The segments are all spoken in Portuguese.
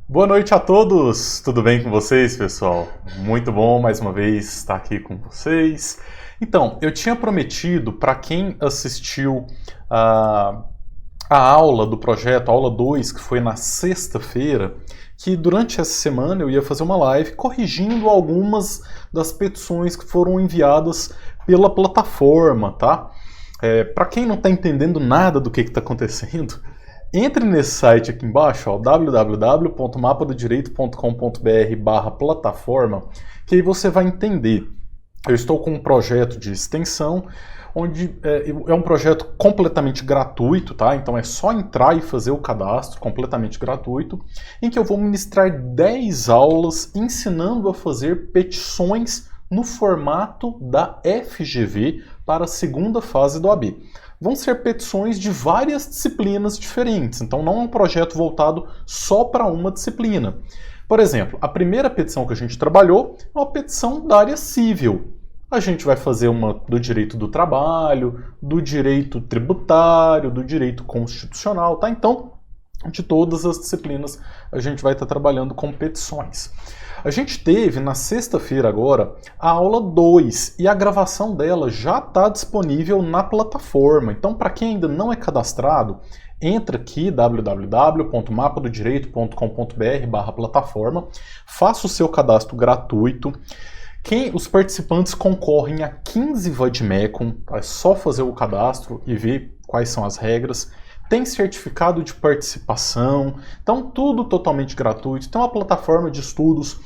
Boa noite a todos! Tudo bem com vocês, pessoal? Muito bom mais uma vez estar aqui com vocês. Então, eu tinha prometido para quem assistiu a aula do projeto, a aula 2, que foi na sexta-feira, que durante essa semana eu ia fazer uma live corrigindo algumas das petições que foram enviadas pela plataforma, tá? Para quem não está entendendo nada do que está acontecendo, entre nesse site aqui embaixo, www.mapadodireito.com.br/plataforma, que aí você vai entender. Eu estou com um projeto de extensão, onde é um projeto completamente gratuito, tá? Então é só entrar e fazer o cadastro, completamente gratuito, em que eu vou ministrar 10 aulas ensinando a fazer petições no formato da FGV para a segunda fase do AB. Vão ser petições de várias disciplinas diferentes, então não é um projeto voltado só para uma disciplina. Por exemplo, a primeira petição que a gente trabalhou é uma petição da área civil. A gente vai fazer uma do direito do trabalho, do direito tributário, do direito constitucional, tá? Então, de todas as disciplinas, a gente vai estar trabalhando com petições. A gente teve, na sexta-feira agora, a aula 2 e a gravação dela já está disponível na plataforma. Então, para quem ainda não é cadastrado, entra aqui, www.mapadodireito.com.br/plataforma, faça o seu cadastro gratuito. Os participantes concorrem a 15 vademecum, é só fazer o cadastro e ver quais são as regras. Tem certificado de participação, então tudo totalmente gratuito. Tem uma plataforma de estudos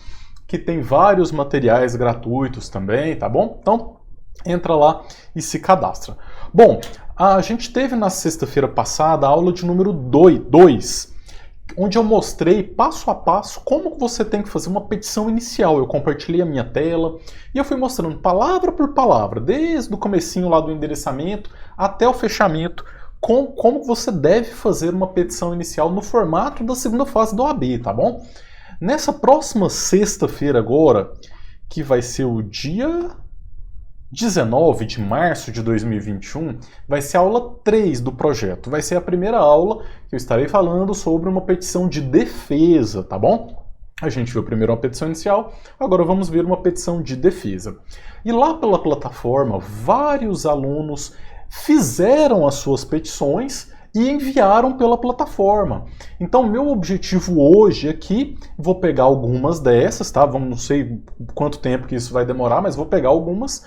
que tem vários materiais gratuitos também, tá bom? Então entra lá e se cadastra. Bom, a gente teve na sexta-feira passada a aula de número 2, onde eu mostrei passo a passo como você tem que fazer uma petição inicial. Eu compartilhei a minha tela e eu fui mostrando palavra por palavra, desde o comecinho lá do endereçamento até o fechamento, como você deve fazer uma petição inicial no formato da segunda fase do AB, tá bom? Nessa próxima sexta-feira agora, que vai ser o dia 19 de março de 2021, vai ser a aula 3 do projeto. Vai ser a primeira aula que eu estarei falando sobre uma petição de defesa, tá bom? A gente viu primeiro uma petição inicial, agora vamos ver uma petição de defesa. E lá pela plataforma, vários alunos fizeram as suas petições e enviaram pela plataforma. Então, meu objetivo hoje aqui, vou pegar algumas dessas, tá? Não sei quanto tempo que isso vai demorar, mas vou pegar algumas,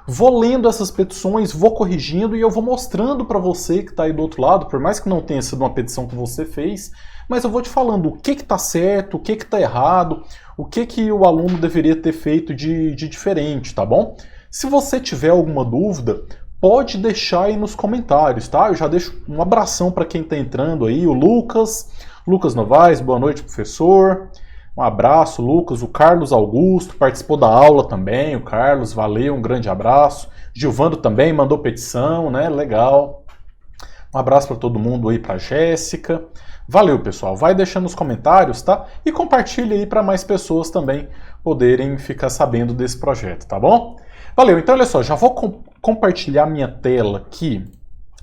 vou lendo essas petições, vou corrigindo e eu vou mostrando para você que está aí do outro lado, por mais que não tenha sido uma petição que você fez, mas eu vou te falando o que está certo, o que está errado, o que o aluno deveria ter feito de diferente, tá bom? Se você tiver alguma dúvida, pode deixar aí nos comentários, tá? Eu já deixo um abração para quem está entrando aí, o Lucas Novaes, boa noite, professor. Um abraço, Lucas. O Carlos Augusto participou da aula também, o Carlos, valeu, um grande abraço. Gilvando também mandou petição, né? Legal. Um abraço para todo mundo aí, para Jéssica. Valeu, pessoal. Vai deixando nos comentários, tá? E compartilha aí para mais pessoas também poderem ficar sabendo desse projeto, tá bom? Valeu, então olha só, já vou compartilhar minha tela aqui.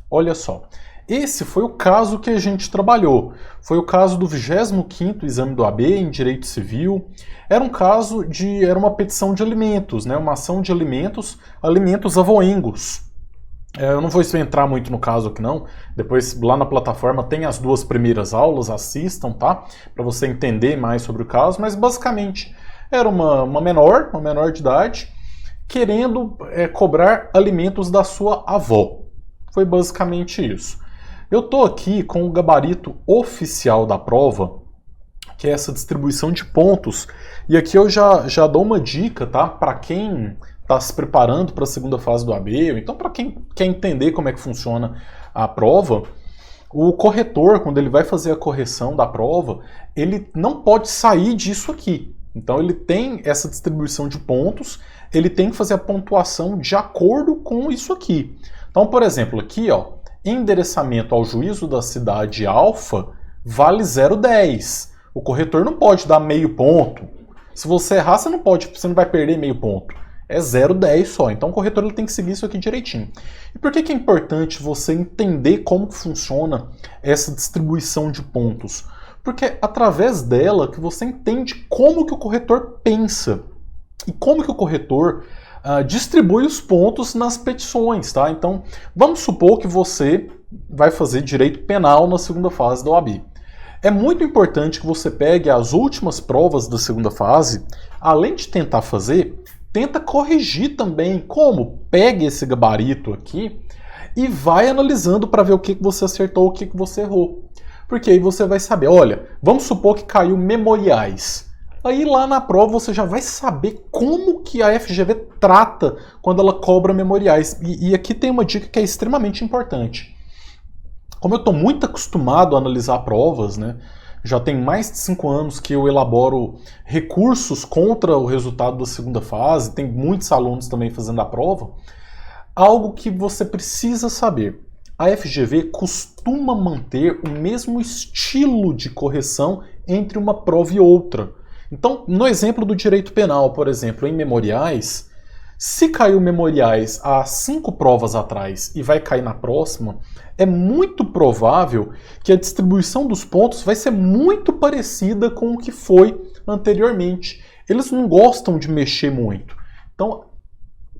Olha só, esse foi o caso que a gente trabalhou. Foi o caso do 25º exame do AB em Direito Civil. Era uma petição de alimentos, né? Uma ação de alimentos avoengos. Eu não vou entrar muito no caso aqui não, depois lá na plataforma tem as 2 primeiras aulas, assistam, tá? Para você entender mais sobre o caso, mas basicamente era uma menor de idade, querendo cobrar alimentos da sua avó. Foi basicamente isso. Eu estou aqui com o gabarito oficial da prova, que é essa distribuição de pontos. E aqui eu já dou uma dica, tá? Para quem está se preparando para a segunda fase do AB, ou então para quem quer entender como é que funciona a prova, o corretor, quando ele vai fazer a correção da prova, ele não pode sair disso aqui. Então ele tem essa distribuição de pontos, ele tem que fazer a pontuação de acordo com isso aqui. Então, por exemplo, aqui, ó, endereçamento ao juízo da cidade Alfa vale 0,10. O corretor não pode dar meio ponto. Se você errar, você não vai perder meio ponto. É 0,10 só. Então o corretor ele tem que seguir isso aqui direitinho. E por que é importante você entender como que funciona essa distribuição de pontos? Porque é através dela que você entende como que o corretor pensa e como que o corretor distribui os pontos nas petições, tá? Então, vamos supor que você vai fazer direito penal na segunda fase da OAB. É muito importante que você pegue as últimas provas da segunda fase, além de tentar fazer, tenta corrigir também. Como? Pegue esse gabarito aqui e vai analisando para ver o que você acertou, o que você errou. Porque aí você vai saber, olha, vamos supor que caiu memoriais. Aí lá na prova você já vai saber como que a FGV trata quando ela cobra memoriais. E aqui tem uma dica que é extremamente importante. Como eu estou muito acostumado a analisar provas, né? Já tem mais de 5 anos que eu elaboro recursos contra o resultado da segunda fase, tem muitos alunos também fazendo a prova. Algo que você precisa saber. A FGV costuma manter o mesmo estilo de correção entre uma prova e outra. Então, no exemplo do direito penal, por exemplo, em memoriais, se caiu memoriais há 5 provas atrás e vai cair na próxima, é muito provável que a distribuição dos pontos vai ser muito parecida com o que foi anteriormente. Eles não gostam de mexer muito. Então,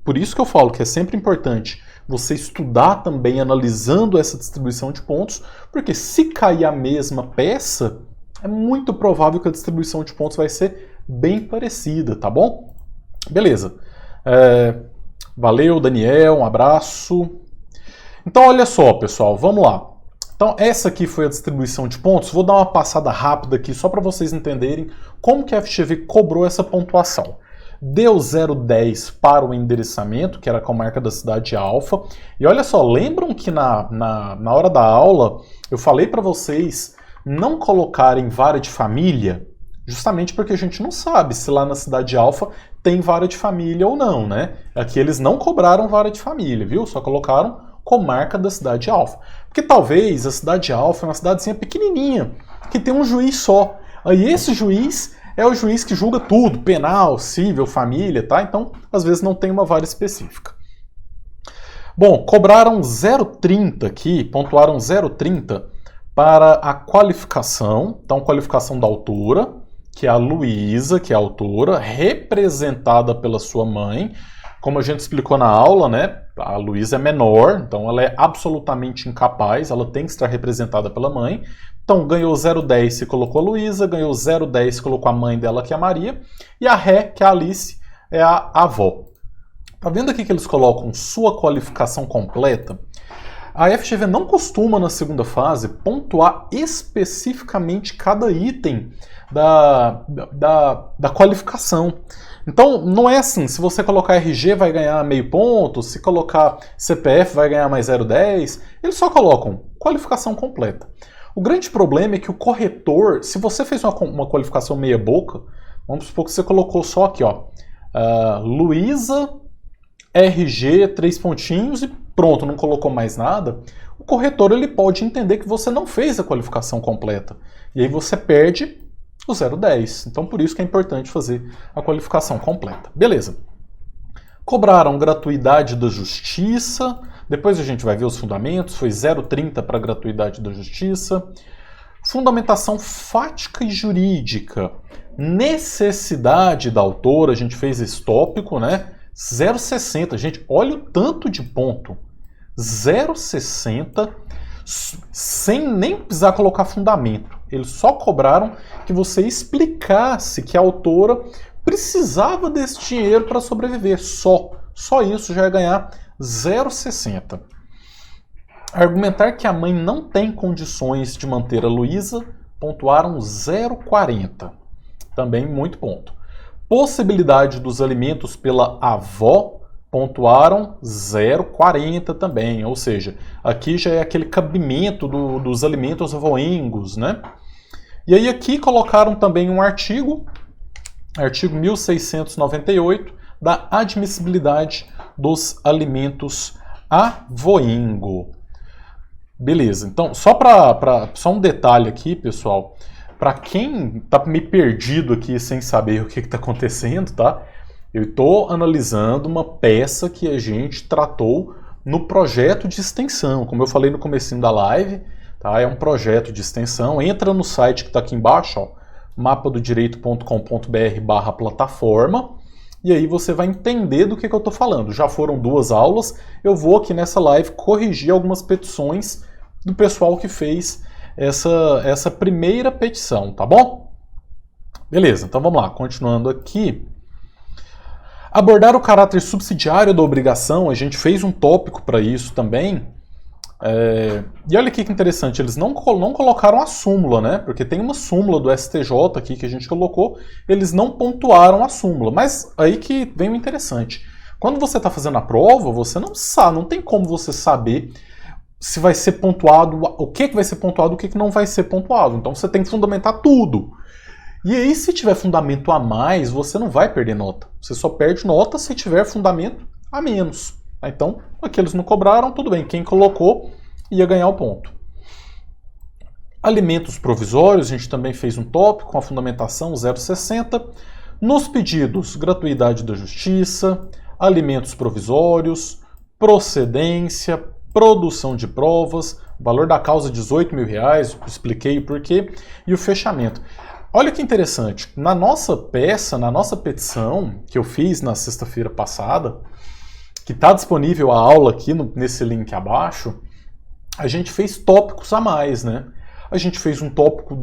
por isso que eu falo que é sempre importante você estudar também analisando essa distribuição de pontos, porque se cair a mesma peça, é muito provável que a distribuição de pontos vai ser bem parecida, tá bom? Beleza. Valeu, Daniel, um abraço. Então, olha só, pessoal, vamos lá. Então, essa aqui foi a distribuição de pontos. Vou dar uma passada rápida aqui, só para vocês entenderem como que a FGV cobrou essa pontuação. Deu 0,10 para o endereçamento, que era com a marca da cidade alfa. E olha só, lembram que na hora da aula eu falei para vocês não colocarem vara de família? Justamente porque a gente não sabe se lá na cidade alfa tem vara de família ou não, né? Aqui eles não cobraram vara de família, viu? Só colocaram comarca da cidade alfa. Porque talvez a cidade alfa é uma cidadezinha pequenininha, que tem um juiz só. Aí esse juiz é o juiz que julga tudo, penal, civil, família, tá? Então, às vezes não tem uma vara específica. Bom, cobraram 0,30 aqui, pontuaram 0,30 para a qualificação. Então, qualificação da autora, que é a Luísa, que é a autora, representada pela sua mãe. Como a gente explicou na aula, né? A Luísa é menor, então ela é absolutamente incapaz, ela tem que estar representada pela mãe. Então ganhou 0,10 se colocou a Luísa, ganhou 0,10 se colocou a mãe dela, que é a Maria, e a Ré, que é a Alice, é a avó. Tá vendo aqui que eles colocam sua qualificação completa? A FGV não costuma, na segunda fase, pontuar especificamente cada item da qualificação. Então, não é assim, se você colocar RG vai ganhar meio ponto, se colocar CPF vai ganhar mais 0,10, eles só colocam qualificação completa. O grande problema é que o corretor, se você fez uma qualificação meia boca, vamos supor que você colocou só aqui, ó, Luísa, RG, 3 pontinhos e pronto, não colocou mais nada, o corretor ele pode entender que você não fez a qualificação completa. E aí você perde o 0,10. Então, por isso que é importante fazer a qualificação completa. Beleza. Cobraram gratuidade da justiça. Depois a gente vai ver os fundamentos. Foi 0,30 para gratuidade da justiça. Fundamentação fática e jurídica. Necessidade da autora. A gente fez esse tópico, né? 0,60. Gente, olha o tanto de ponto. 0,60 sem nem precisar colocar fundamento. Eles só cobraram que você explicasse que a autora precisava desse dinheiro para sobreviver. Só isso já ia ganhar 0,60. Argumentar que a mãe não tem condições de manter a Luísa, pontuaram 0,40. Também muito ponto. Possibilidade dos alimentos pela avó, pontuaram 0,40 também, ou seja, aqui já é aquele cabimento dos alimentos avoengos, né? E aí aqui colocaram também um artigo 1698, da admissibilidade dos alimentos avoengo. Beleza, então só um detalhe aqui, pessoal, para quem tá meio perdido aqui sem saber o que está acontecendo, tá? Eu estou analisando uma peça que a gente tratou no projeto de extensão, como eu falei no comecinho da live, tá? É um projeto de extensão. Entra no site que está aqui embaixo, ó, mapadodireito.com.br/plataforma, e aí você vai entender do que eu estou falando. Já foram 2 aulas, eu vou aqui nessa live corrigir algumas petições do pessoal que fez essa primeira petição, tá bom? Beleza, então vamos lá, continuando aqui. Abordar o caráter subsidiário da obrigação, a gente fez um tópico para isso também. E olha aqui que interessante, eles não colocaram a súmula, né? Porque tem uma súmula do STJ aqui que a gente colocou, eles não pontuaram a súmula. Mas aí que vem o interessante. Quando você está fazendo a prova, você não sabe, não tem como você saber se vai ser pontuado, o que vai ser pontuado, o que não vai ser pontuado. Então você tem que fundamentar tudo. E aí, se tiver fundamento a mais, você não vai perder nota. Você só perde nota se tiver fundamento a menos. Então, aqui eles não cobraram, tudo bem. Quem colocou ia ganhar o ponto. Alimentos provisórios, a gente também fez um tópico com a fundamentação 0,60. Nos pedidos, gratuidade da justiça, alimentos provisórios, procedência, produção de provas, valor da causa R$18.000, expliquei o porquê, e o fechamento. Olha que interessante, na nossa peça, na nossa petição, que eu fiz na sexta-feira passada, que está disponível a aula aqui nesse link abaixo, a gente fez tópicos a mais, né? A gente fez um tópico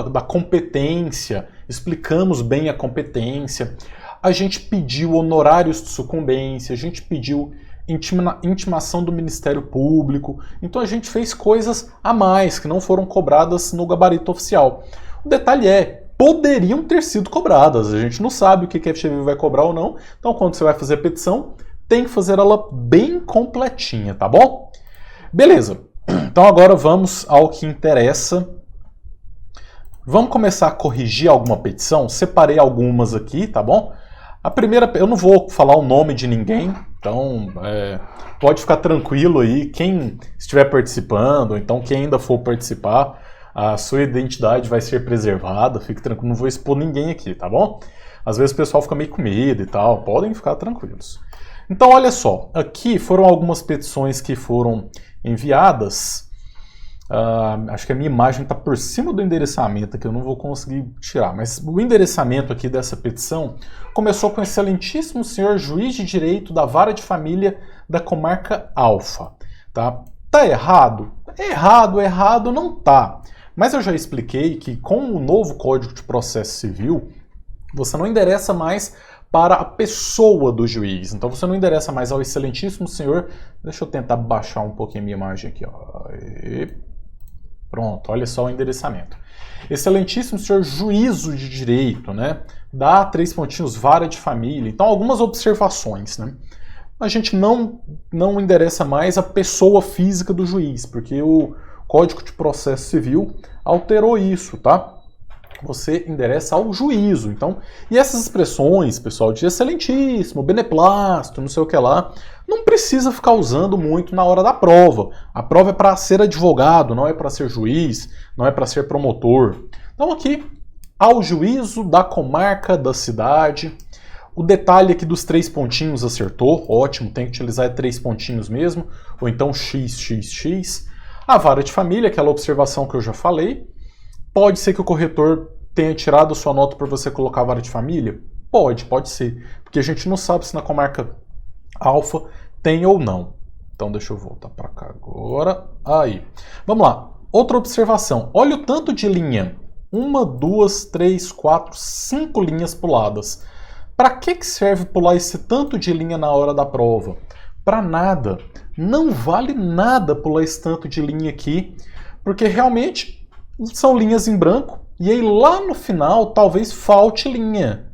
da competência, explicamos bem a competência, a gente pediu honorários de sucumbência, a gente pediu intimação do Ministério Público, então a gente fez coisas a mais que não foram cobradas no gabarito oficial. O detalhe poderiam ter sido cobradas, a gente não sabe o que a FGV vai cobrar ou não, então quando você vai fazer a petição, tem que fazer ela bem completinha, tá bom? Beleza, então agora vamos ao que interessa. Vamos começar a corrigir alguma petição, separei algumas aqui, tá bom? A primeira, eu não vou falar o nome de ninguém, então pode ficar tranquilo aí, quem estiver participando, ou então quem ainda for participar, a sua identidade vai ser preservada, fique tranquilo, não vou expor ninguém aqui, tá bom? Às vezes o pessoal fica meio com medo e tal, podem ficar tranquilos. Então olha só, aqui foram algumas petições que foram enviadas, acho que a minha imagem está por cima do endereçamento aqui, eu não vou conseguir tirar, mas o endereçamento aqui dessa petição começou com o excelentíssimo senhor juiz de direito da Vara de Família da Comarca Alfa, tá? Tá errado? Errado não tá. Mas eu já expliquei que com o novo Código de Processo Civil, você não endereça mais para a pessoa do juiz. Então você não endereça mais ao excelentíssimo senhor... Deixa eu tentar baixar um pouquinho a minha imagem aqui, ó. E pronto, olha só o endereçamento. Excelentíssimo senhor juízo de direito, né? Dá 3 pontinhos, vara de família. Então algumas observações, né? A gente não endereça mais a pessoa física do juiz, porque o Código de Processo Civil alterou isso, tá? Você endereça ao juízo. Então, e essas expressões, pessoal, de excelentíssimo, beneplácito, não sei o que lá, não precisa ficar usando muito na hora da prova. A prova é para ser advogado, não é para ser juiz, não é para ser promotor. Então aqui, ao juízo da comarca da cidade. O detalhe aqui dos 3 pontinhos acertou, ótimo, tem que utilizar 3 pontinhos mesmo, ou então XXX. A vara de família, aquela observação que eu já falei. Pode ser que o corretor tenha tirado sua nota por você colocar a vara de família? Pode ser, porque a gente não sabe se na comarca alfa tem ou não. Então deixa eu voltar para cá agora. Aí, vamos lá. Outra observação, olha o tanto de linha. 1, 2, 3, 4, 5 linhas puladas. Para que serve pular esse tanto de linha na hora da prova? Para nada. Não vale nada pular esse tanto de linha aqui, porque realmente são linhas em branco, e aí lá no final talvez falte linha.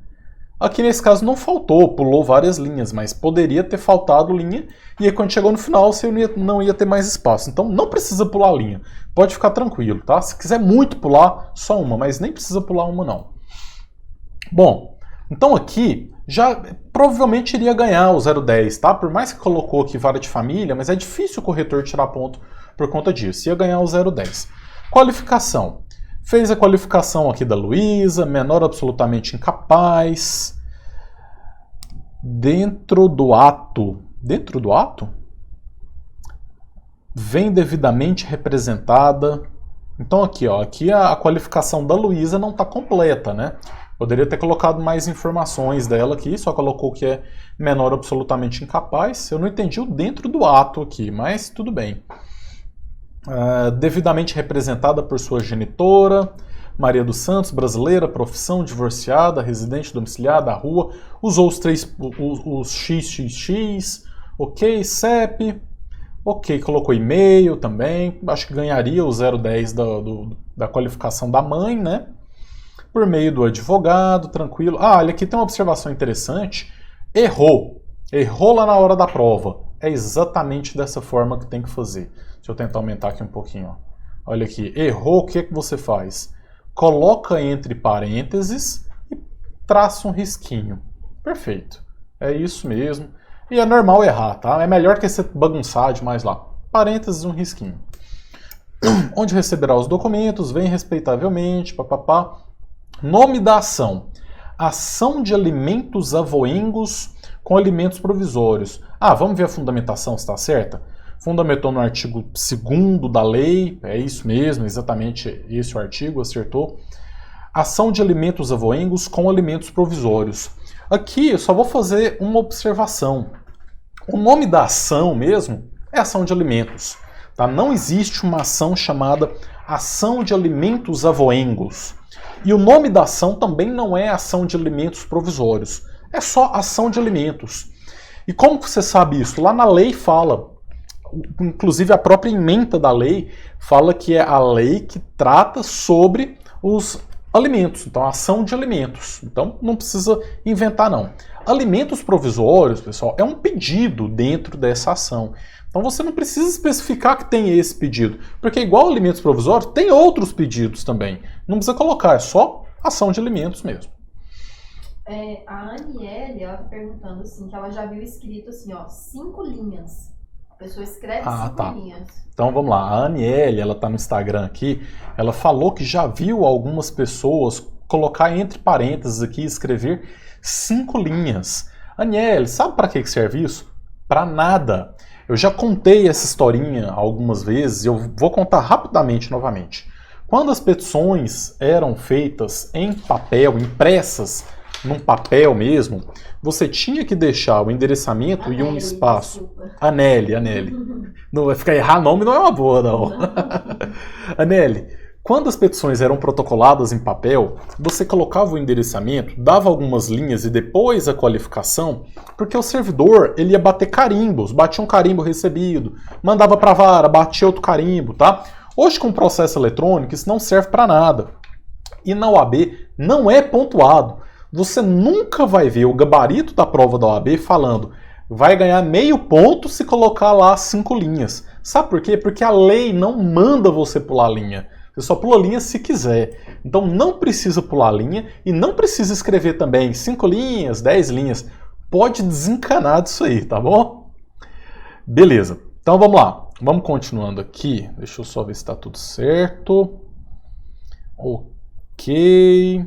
Aqui nesse caso não faltou, pulou várias linhas, mas poderia ter faltado linha, e aí quando chegou no final você não ia ter mais espaço. Então não precisa pular linha, pode ficar tranquilo, tá? Se quiser muito pular, só uma, mas nem precisa pular uma não. Bom, então aqui já provavelmente iria ganhar o 0,10, tá? Por mais que colocou aqui vara de família, mas é difícil o corretor tirar ponto por conta disso. Ia ganhar o 0,10. Qualificação. Fez a qualificação aqui da Luísa, menor absolutamente incapaz. Dentro do ato. Dentro do ato? vem devidamente representada. Então aqui, ó, aqui a qualificação da Luísa não está completa, né? Poderia ter colocado mais informações dela aqui, só colocou que é menor absolutamente incapaz. Eu não entendi o dentro do ato aqui, mas tudo bem. Devidamente representada por sua genitora, Maria dos Santos, brasileira, profissão, divorciada, residente domiciliar da rua, usou os XXX, ok, CEP, ok, colocou e-mail também, acho que ganharia o 010 da qualificação da mãe, né? Por meio do advogado, tranquilo. Ah, olha, aqui tem uma observação interessante. Errou lá na hora da prova. É exatamente dessa forma que tem que fazer. Deixa eu tentar aumentar aqui um pouquinho. Ó. Olha aqui, errou, o que é que você faz? Coloca entre parênteses e traça um risquinho. Perfeito. É isso mesmo. E é normal errar, tá? É melhor que você bagunçar demais lá. Parênteses, um risquinho. Onde receberá os documentos, vem respeitavelmente, papapá. Nome da ação. Ação de alimentos avoengos com alimentos provisórios. Ah, vamos ver a fundamentação se está certa? Fundamentou no artigo 2º da lei, é isso mesmo, exatamente esse o artigo, acertou. Ação de alimentos avoengos com alimentos provisórios. Aqui eu só vou fazer uma observação. O nome da ação mesmo é ação de alimentos. Tá? Não existe uma ação chamada ação de alimentos avoengos. E o nome da ação também não é ação de alimentos provisórios. É só ação de alimentos. E como você sabe isso? Lá na lei fala, inclusive a própria ementa da lei fala que é a lei que trata sobre os alimentos. Então, ação de alimentos. Então, não precisa inventar, não. Alimentos provisórios, pessoal, é um pedido dentro dessa ação. Então, você não precisa especificar que tem esse pedido. Porque, igual alimentos provisórios, tem outros pedidos também. Não precisa colocar, é só ação de alimentos mesmo. A Aniele, ela tá perguntando assim, que ela já viu escrito assim, ó, 5 linhas. A pessoa escreve 5 linhas. Então vamos lá, a Aniele, ela tá no Instagram aqui, ela falou que já viu algumas pessoas colocar entre parênteses aqui e escrever 5 linhas. Aniele, sabe para que serve isso? Para nada. Eu já contei essa historinha algumas vezes e eu vou contar rapidamente novamente. Quando as petições eram feitas em papel, impressas num papel mesmo, você tinha que deixar o endereçamento e um espaço. Desculpa. Aneli. Não vai ficar errar nome, não é uma boa, não. Aneli, quando as petições eram protocoladas em papel, você colocava o endereçamento, dava algumas linhas e depois a qualificação, porque o servidor ele ia bater carimbos, batia um carimbo recebido, mandava para a vara, batia outro carimbo, tá? Hoje com o processo eletrônico isso não serve para nada. E na OAB não é pontuado. Você nunca vai ver o gabarito da prova da OAB falando vai ganhar meio ponto se colocar lá 5 linhas. Sabe por quê? Porque a lei não manda você pular linha. Você só pula linha se quiser. Então não precisa pular linha e não precisa escrever também 5 linhas, 10 linhas. Pode desencanar disso aí, tá bom? Beleza. Então vamos lá. Vamos continuando aqui. Deixa eu só ver se está tudo certo. Ok.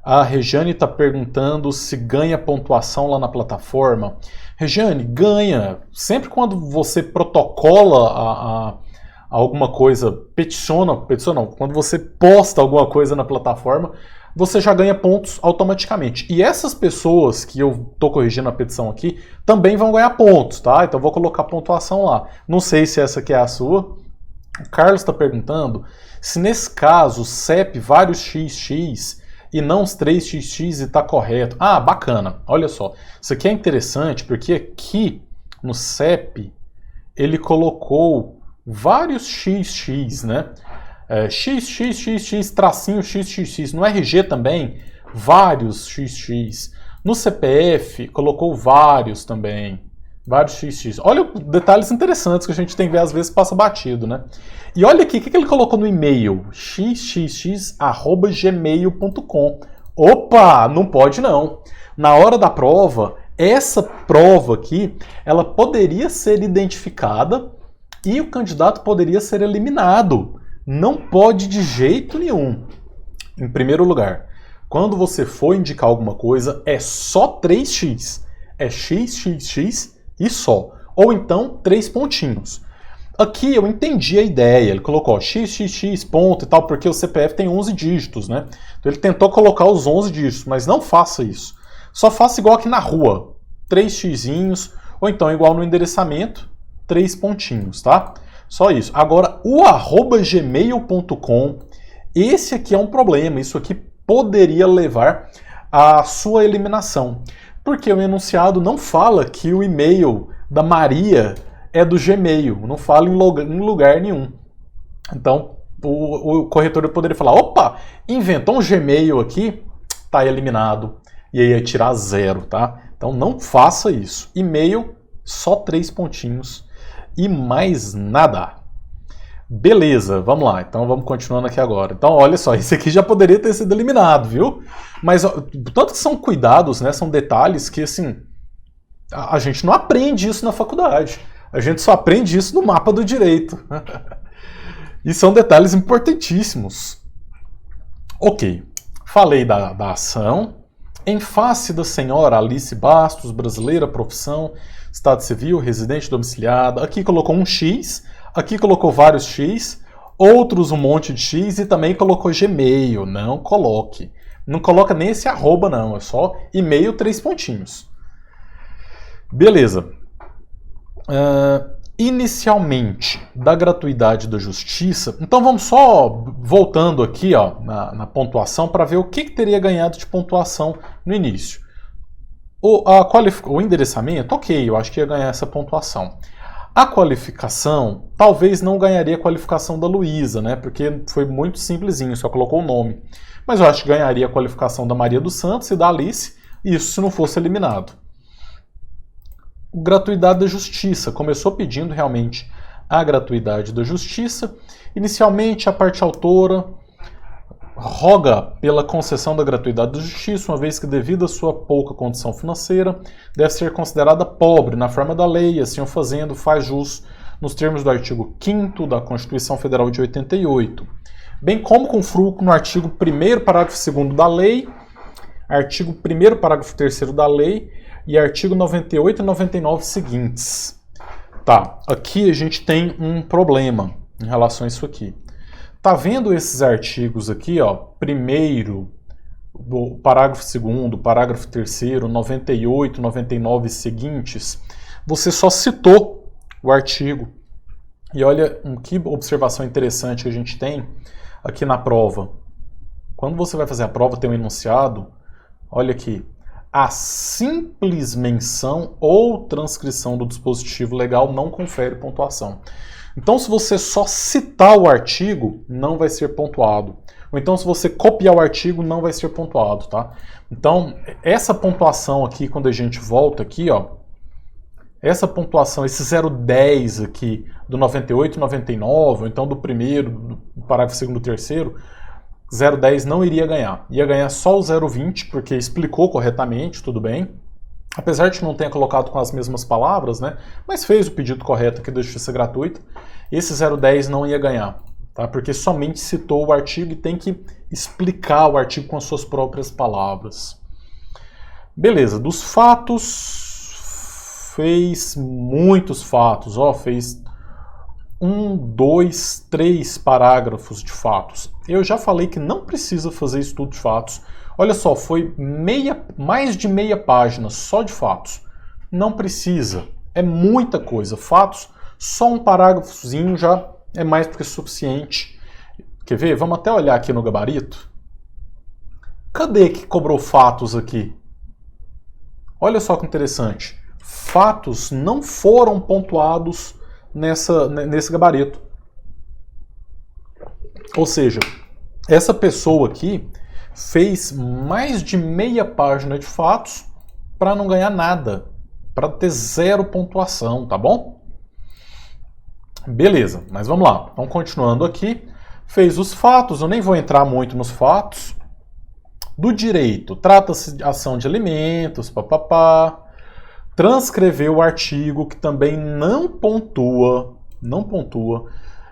A Regiane está perguntando se ganha pontuação lá na plataforma. Regiane, ganha. Sempre quando você protocola alguma coisa, peticiona, quando você posta alguma coisa na plataforma, você já ganha pontos automaticamente. E essas pessoas que eu estou corrigindo a petição aqui, também vão ganhar pontos, tá? Então eu vou colocar pontuação lá. Não sei se essa aqui é a sua. O Carlos está perguntando se nesse caso CEP vários XX e não os 3XX e está correto. Ah, bacana. Olha só. Isso aqui é interessante porque aqui no CEP ele colocou vários XX, né? XXXX, tracinho XXX. No RG também, vários XX. No CPF colocou vários também. Vários XX. Olha detalhes interessantes que a gente tem que ver, às vezes passa batido, né? E olha aqui, o que ele colocou no e-mail? xxx@gmail.com. Opa, não pode não. Na hora da prova, essa prova aqui, ela poderia ser identificada e o candidato poderia ser eliminado. Não pode de jeito nenhum. Em primeiro lugar, quando você for indicar alguma coisa, é só 3x. É xxx e só. Ou então 3 pontinhos. Aqui eu entendi a ideia, ele colocou xxx ponto e tal, porque o CPF tem 11 dígitos, né? Então ele tentou colocar os 11 dígitos, mas não faça isso. Só faça igual aqui na rua, 3 xizinhos, ou então igual no endereçamento, 3 pontinhos, tá? Só isso. Agora, o @gmail.com, esse aqui é um problema, isso aqui poderia levar à sua eliminação. Porque o enunciado não fala que o e-mail da Maria é do Gmail, não fala em lugar nenhum. Então, o corretor poderia falar, opa, inventou um Gmail aqui, tá eliminado. E aí ia tirar 0, tá? Então não faça isso. E-mail, só 3 pontinhos e mais nada. Beleza, vamos lá. Então vamos continuando aqui agora. Então olha só, esse aqui já poderia ter sido eliminado, viu? Mas ó, tanto que são cuidados, né? São detalhes que assim, a gente não aprende isso na faculdade. A gente só aprende isso no mapa do direito. E são detalhes importantíssimos. Ok, falei da ação. Em face da senhora Alice Bastos, brasileira, profissão, estado civil, residente domiciliada. Aqui colocou um X, aqui colocou vários X, outros um monte de X e também colocou Gmail. Não coloque. Não coloca nem esse arroba não, é só e-mail 3 pontinhos. Beleza. Inicialmente, da gratuidade da justiça, então vamos só voltando aqui ó, na pontuação para ver o que teria ganhado de pontuação no início. O endereçamento, ok, eu acho que ia ganhar essa pontuação. A qualificação, talvez não ganharia a qualificação da Luísa, né? Porque foi muito simplesinho, só colocou o nome. Mas eu acho que ganharia a qualificação da Maria dos Santos e da Alice, isso se não fosse eliminado. Gratuidade da justiça. Começou pedindo realmente a gratuidade da justiça. Inicialmente, a parte autora roga pela concessão da gratuidade da justiça, uma vez que, devido à sua pouca condição financeira, deve ser considerada pobre na forma da lei, assim o fazendo, faz jus nos termos do artigo 5º da Constituição Federal de 88, bem como com fruto no artigo 1º, parágrafo 2º da lei, artigo 1º, parágrafo 3º da lei, e artigo 98 e 99 seguintes. Tá, aqui a gente tem um problema em relação a isso aqui. Tá vendo esses artigos aqui, ó? Primeiro, o parágrafo 2º, parágrafo 3º, 98, 99 seguintes. Você só citou o artigo. E olha que observação interessante que a gente tem aqui na prova. Quando você vai fazer a prova, tem um enunciado. Olha aqui. A simples menção ou transcrição do dispositivo legal não confere pontuação. Então, se você só citar o artigo, não vai ser pontuado. Ou então, se você copiar o artigo, não vai ser pontuado, tá? Então, essa pontuação aqui, quando a gente volta aqui, ó, essa pontuação, esse 0,10 aqui, do 98 e 99, ou então do primeiro, do parágrafo 2º e 3º, 0,10 não iria ganhar. Ia ganhar só o 0,20, porque explicou corretamente, tudo bem. Apesar de que não tenha colocado com as mesmas palavras, né? Mas fez o pedido correto aqui da justiça gratuita. Esse 0,10 não ia ganhar, tá? Porque somente citou o artigo e tem que explicar o artigo com as suas próprias palavras. Beleza, dos fatos, fez muitos fatos, ó, fez 1, 2, 3 parágrafos de fatos. Eu já falei que não precisa fazer estudo de fatos. Olha só, foi mais de meia página só de fatos. Não precisa, é muita coisa. Fatos, só um parágrafozinho já é mais do que suficiente. Quer ver? Vamos até olhar aqui no gabarito. Cadê que cobrou fatos aqui? Olha só que interessante. Fatos não foram pontuados nesse gabarito. Ou seja, essa pessoa aqui fez mais de meia página de fatos para não ganhar nada, para ter 0 pontuação, tá bom? Beleza, mas vamos lá. Então, continuando aqui, fez os fatos, eu nem vou entrar muito nos fatos. Do direito, trata-se de ação de alimentos, papapá. Transcreveu o artigo, que também não pontua.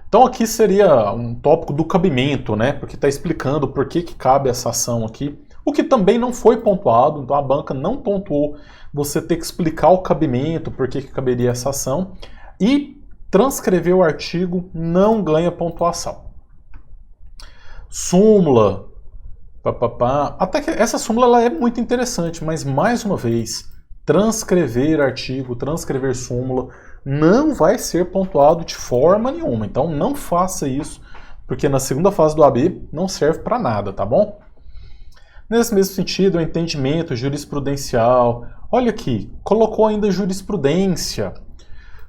Então aqui seria um tópico do cabimento, né? Porque está explicando por que cabe essa ação aqui. O que também não foi pontuado, então a banca não pontuou você ter que explicar o cabimento, por que caberia essa ação. E transcrever o artigo não ganha pontuação. Súmula. Até que essa súmula ela é muito interessante, mas mais uma vez, transcrever artigo, transcrever súmula não vai ser pontuado de forma nenhuma. Então não faça isso, porque na segunda fase do AB não serve para nada, tá bom? Nesse mesmo sentido, o entendimento jurisprudencial. Olha aqui, colocou ainda jurisprudência.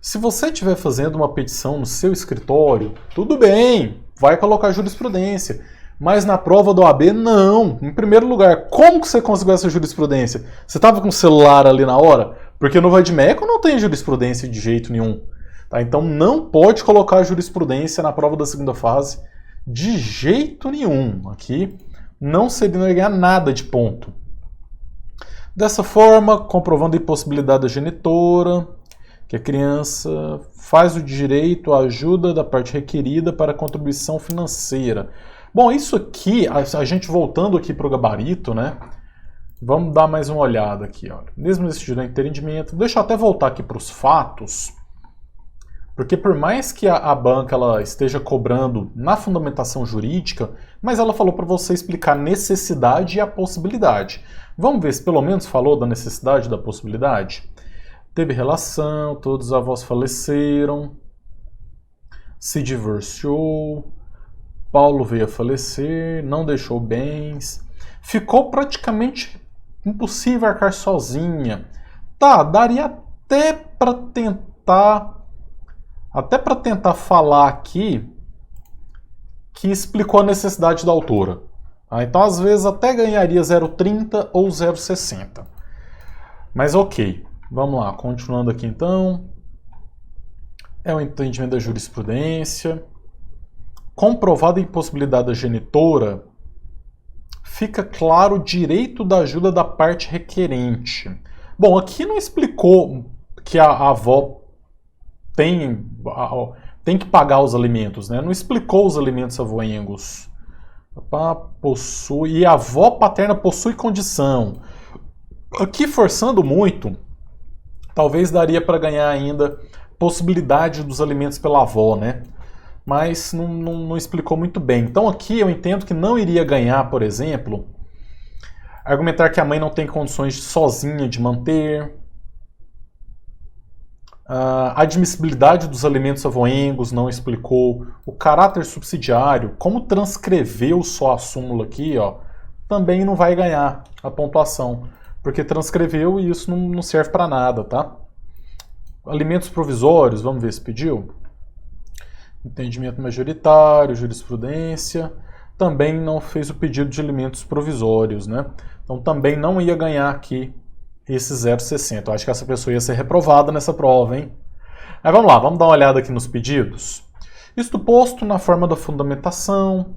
Se você estiver fazendo uma petição no seu escritório, tudo bem, vai colocar jurisprudência. Mas na prova do AB, não. Em primeiro lugar, como que você conseguiu essa jurisprudência? Você estava com o celular ali na hora? Porque no VADMECO não tem jurisprudência de jeito nenhum. Tá? Então não pode colocar jurisprudência na prova da segunda fase de jeito nenhum. Aqui não vai ganhar nada de ponto. Dessa forma, comprovando a impossibilidade da genitora, que a criança faz o direito à ajuda da parte requerida para a contribuição financeira. Bom, isso aqui, a gente voltando aqui para o gabarito, né? Vamos dar mais uma olhada aqui, olha. Mesmo nesse direito de entendimento, deixa eu até voltar aqui para os fatos, porque por mais que a banca ela esteja cobrando na fundamentação jurídica, mas ela falou para você explicar a necessidade e a possibilidade. Vamos ver se pelo menos falou da necessidade e da possibilidade? Teve relação, todos os avós faleceram, se divorciou, Paulo veio a falecer, não deixou bens, ficou praticamente impossível arcar sozinha. Tá, daria até para tentar falar aqui que explicou a necessidade da autora. Então, às vezes, até ganharia 0,30 ou 0,60. Mas ok, vamos lá, continuando aqui então. É o entendimento da jurisprudência. Comprovada a impossibilidade da genitora, fica claro o direito da ajuda da parte requerente. Bom, aqui não explicou que a avó tem que pagar os alimentos, né? Não explicou os alimentos avoengos. Possui, e a avó paterna possui condição. Aqui, forçando muito, talvez daria para ganhar ainda possibilidade dos alimentos pela avó, né? Mas não explicou muito bem. Então aqui eu entendo que não iria ganhar, por exemplo, argumentar que a mãe não tem condições sozinha de manter, a admissibilidade dos alimentos avoengos não explicou, o caráter subsidiário, como transcreveu só a súmula aqui, ó, também não vai ganhar a pontuação, porque transcreveu e isso não serve para nada, tá? Alimentos provisórios, vamos ver se pediu. Entendimento majoritário, jurisprudência, também não fez o pedido de alimentos provisórios, né? Então também não ia ganhar aqui esse 0,60. Eu acho que essa pessoa ia ser reprovada nessa prova, hein? Aí vamos lá, vamos dar uma olhada aqui nos pedidos. Isto posto na forma da fundamentação,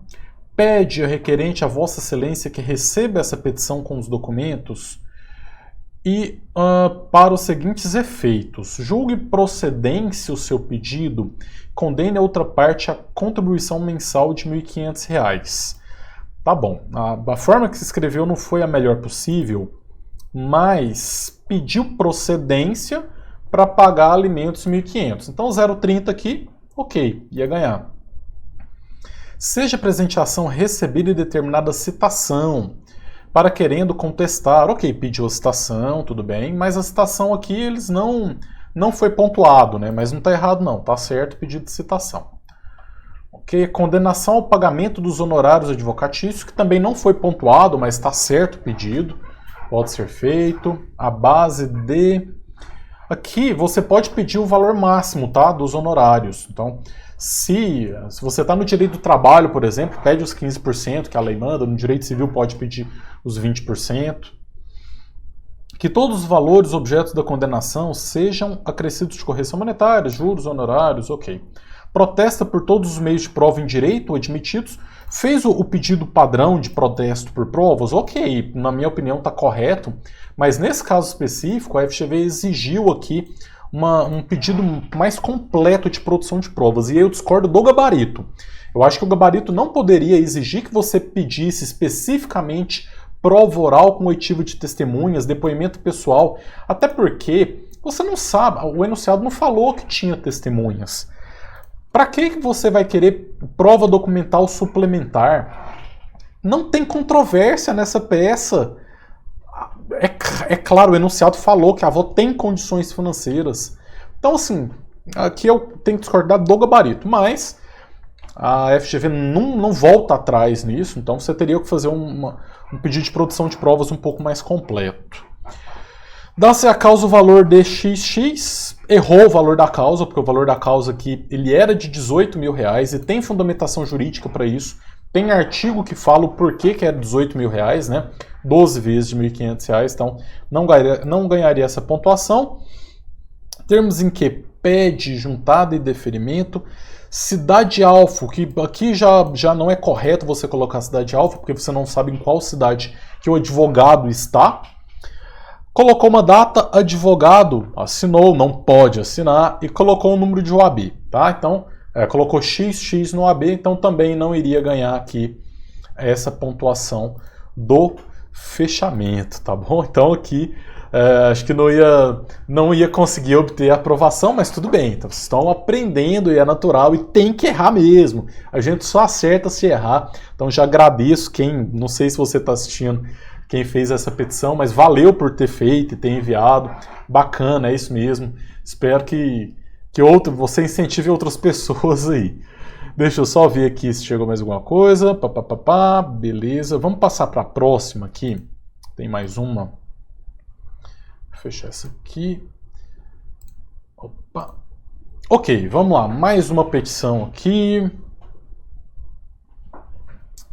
pede a requerente a Vossa Excelência que receba essa petição com os documentos e para os seguintes efeitos. Julgue procedência o seu pedido, condene a outra parte a contribuição mensal de R$ 1.500. Tá bom, a forma que se escreveu não foi a melhor possível, mas pediu procedência para pagar alimentos R$ 1.500. Então 0,30 aqui, ok, ia ganhar. Seja presente a ação recebida e determinada citação, para querendo contestar, ok, pediu a citação, tudo bem, mas a citação aqui eles não foi pontuado, né? Mas não está errado não, está certo o pedido de citação. Ok, condenação ao pagamento dos honorários advocatícios, que também não foi pontuado, mas está certo o pedido, pode ser feito. A base de... Aqui você pode pedir o valor máximo, tá, dos honorários. Então, se você está no direito do trabalho, por exemplo, pede os 15% que a lei manda, no direito civil pode pedir os 20%. Que todos os valores objetos da condenação sejam acrescidos de correção monetária, juros, honorários, ok. Protesta por todos os meios de prova em direito admitidos, fez o pedido padrão de protesto por provas, ok, na minha opinião está correto, mas nesse caso específico a FGV exigiu aqui um pedido mais completo de produção de provas, e eu discordo do gabarito. Eu acho que o gabarito não poderia exigir que você pedisse especificamente prova oral com oitiva de testemunhas, depoimento pessoal, até porque você não sabe, o enunciado não falou que tinha testemunhas. Para que você vai querer prova documental suplementar? Não tem controvérsia nessa peça. É claro, o enunciado falou que a avó tem condições financeiras. Então, assim, aqui eu tenho que discordar do gabarito, mas a FGV não volta atrás nisso, então você teria que fazer um pedido de produção de provas um pouco mais completo. Dá-se a causa o valor de XX, errou o valor da causa, porque o valor da causa aqui ele era de R$18 mil e tem fundamentação jurídica para isso. Tem artigo que fala o porquê que é R$18 mil, né? 12 vezes de R$1.500, então não ganharia essa pontuação. Termos em que pede, juntada e deferimento. Cidade-alvo, que aqui já não é correto você colocar cidade-alvo, porque você não sabe em qual cidade que o advogado está. Colocou uma data, advogado assinou, não pode assinar, e colocou o número de OAB, tá? Então, colocou XX no OAB, então também não iria ganhar aqui essa pontuação do fechamento, tá bom? Então aqui acho que não ia conseguir obter a aprovação, mas tudo bem. Então vocês estão aprendendo e é natural e tem que errar mesmo. A gente só acerta se errar. Então já agradeço não sei se você está assistindo, quem fez essa petição, mas valeu por ter feito e ter enviado. Bacana, é isso mesmo. Espero que você incentive outras pessoas aí. Deixa eu só ver aqui se chegou mais alguma coisa. Beleza. Vamos passar para a próxima aqui. Tem mais uma. Vou fechar essa aqui. Opa. Ok, vamos lá. Mais uma petição aqui.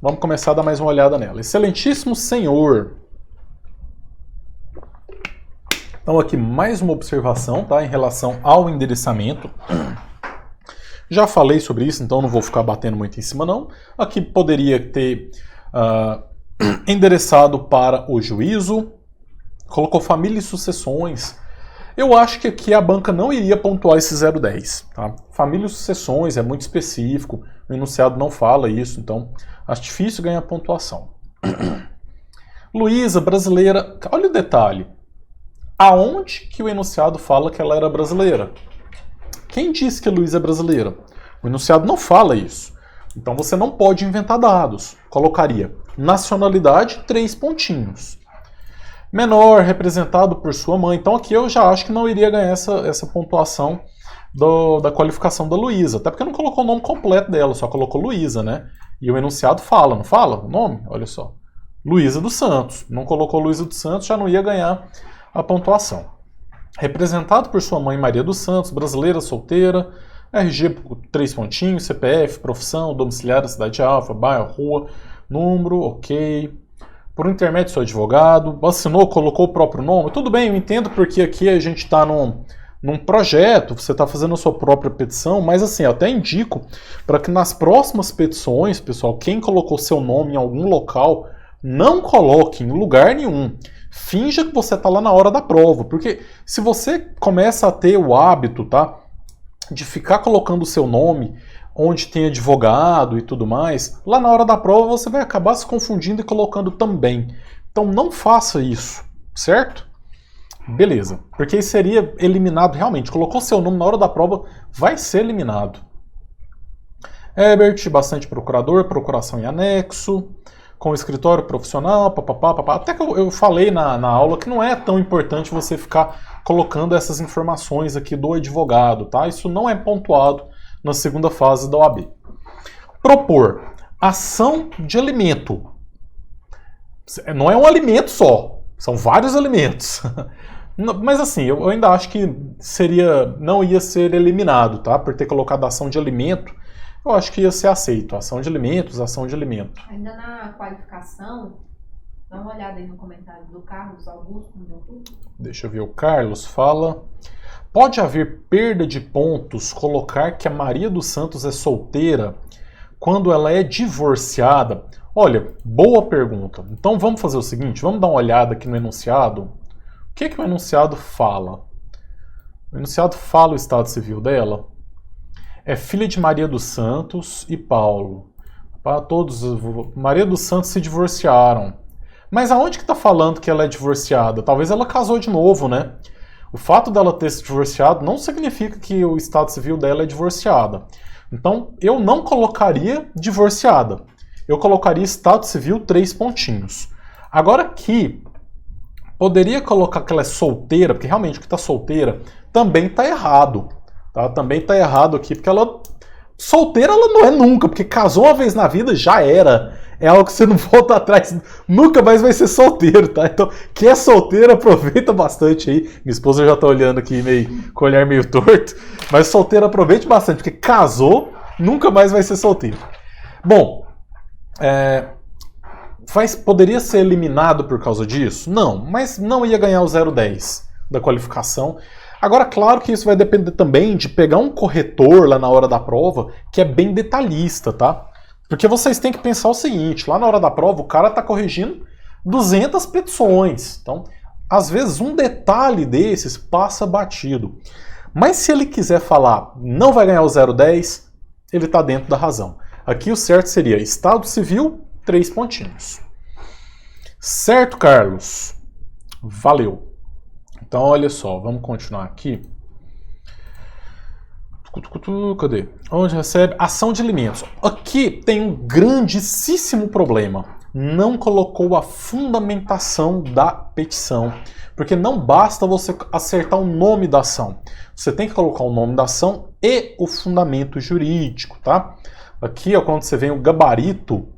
Vamos começar a dar mais uma olhada nela. Excelentíssimo senhor. Então aqui mais uma observação, tá, em relação ao endereçamento. Já falei sobre isso, então não vou ficar batendo muito em cima não. Aqui poderia ter endereçado para o juízo, colocou família e sucessões. Eu acho que aqui a banca não iria pontuar esse 010. Tá? Família e sucessões é muito específico, o enunciado não fala isso, então acho difícil ganhar pontuação. Luísa, brasileira, olha o detalhe. Aonde que o enunciado fala que ela era brasileira? Quem disse que a Luísa é brasileira? O enunciado não fala isso. Então você não pode inventar dados. Colocaria nacionalidade, 3 pontinhos. Menor, representado por sua mãe. Então aqui eu já acho que não iria ganhar essa pontuação da qualificação da Luísa. Até porque não colocou o nome completo dela, só colocou Luísa, né? E o enunciado fala, não fala o nome? Olha só. Luísa dos Santos. Não colocou Luísa dos Santos, já não ia ganhar a pontuação. Representado por sua mãe Maria dos Santos, brasileira, solteira, RG 3 pontinhos, CPF, profissão, domiciliária, cidade-alvo, bairro, rua, número, ok. Por intermédio do seu advogado, assinou, colocou o próprio nome. Tudo bem, eu entendo porque aqui a gente está num projeto, você está fazendo a sua própria petição, mas assim, eu até indico para que nas próximas petições, pessoal, quem colocou seu nome em algum local, não coloque em lugar nenhum. Finja que você está lá na hora da prova, porque se você começa a ter o hábito, tá, de ficar colocando o seu nome onde tem advogado e tudo mais, lá na hora da prova você vai acabar se confundindo e colocando também. Então não faça isso, certo? Beleza, porque isso seria eliminado realmente. Colocou seu nome na hora da prova, vai ser eliminado. Herbert, bastante procurador, procuração em anexo, com escritório profissional, papapá. Até que eu falei na aula que não é tão importante você ficar colocando essas informações aqui do advogado, tá? Isso não é pontuado na segunda fase da OAB. Propor ação de alimento. Não é um alimento só, são vários alimentos. Mas assim, eu ainda acho que não ia ser eliminado, tá? Por ter colocado ação de alimento, eu acho que ia ser aceito. Ação de alimentos, ação de alimento. Ainda na qualificação, dá uma olhada aí no comentário do Carlos Augusto, no YouTube. Deixa eu ver, o Carlos fala... Pode haver perda de pontos colocar que a Maria dos Santos é solteira quando ela é divorciada? Olha, boa pergunta. Então vamos fazer o seguinte, vamos dar uma olhada aqui no enunciado. O que o enunciado fala? O enunciado fala o estado civil dela. É filha de Maria dos Santos e Paulo. Para todos, Maria dos Santos se divorciaram. Mas aonde que está falando que ela é divorciada? Talvez ela casou de novo, né? O fato dela ter se divorciado não significa que o estado civil dela é divorciada. Então, eu não colocaria divorciada. Eu colocaria estado civil 3 pontinhos. Agora aqui, poderia colocar que ela é solteira, porque realmente o que está solteira também está errado. Tá? Também está errado aqui, porque ela... Solteira ela não é nunca, porque casou uma vez na vida, já era. É algo que você não volta atrás, nunca mais vai ser solteiro, tá? Então, quem é solteiro, aproveita bastante aí. Minha esposa já tá olhando aqui com o olhar meio torto. Mas solteiro, aproveite bastante, porque casou, nunca mais vai ser solteiro. Bom, poderia ser eliminado por causa disso? Não, mas não ia ganhar o 0,10 da qualificação. Agora, claro que isso vai depender também de pegar um corretor lá na hora da prova que é bem detalhista, tá? Porque vocês têm que pensar o seguinte, lá na hora da prova o cara tá corrigindo 200 petições. Então, às vezes um detalhe desses passa batido. Mas se ele quiser falar não vai ganhar o 0,10, ele tá dentro da razão. Aqui o certo seria Estado Civil, 3 pontinhos. Certo, Carlos? Valeu. Então, olha só, vamos continuar aqui. Cadê? Onde recebe? Ação de alimentos. Aqui tem um grandíssimo problema. Não colocou a fundamentação da petição. Porque não basta você acertar o nome da ação. Você tem que colocar o nome da ação e o fundamento jurídico, tá? Aqui, ó, quando você vem o gabarito,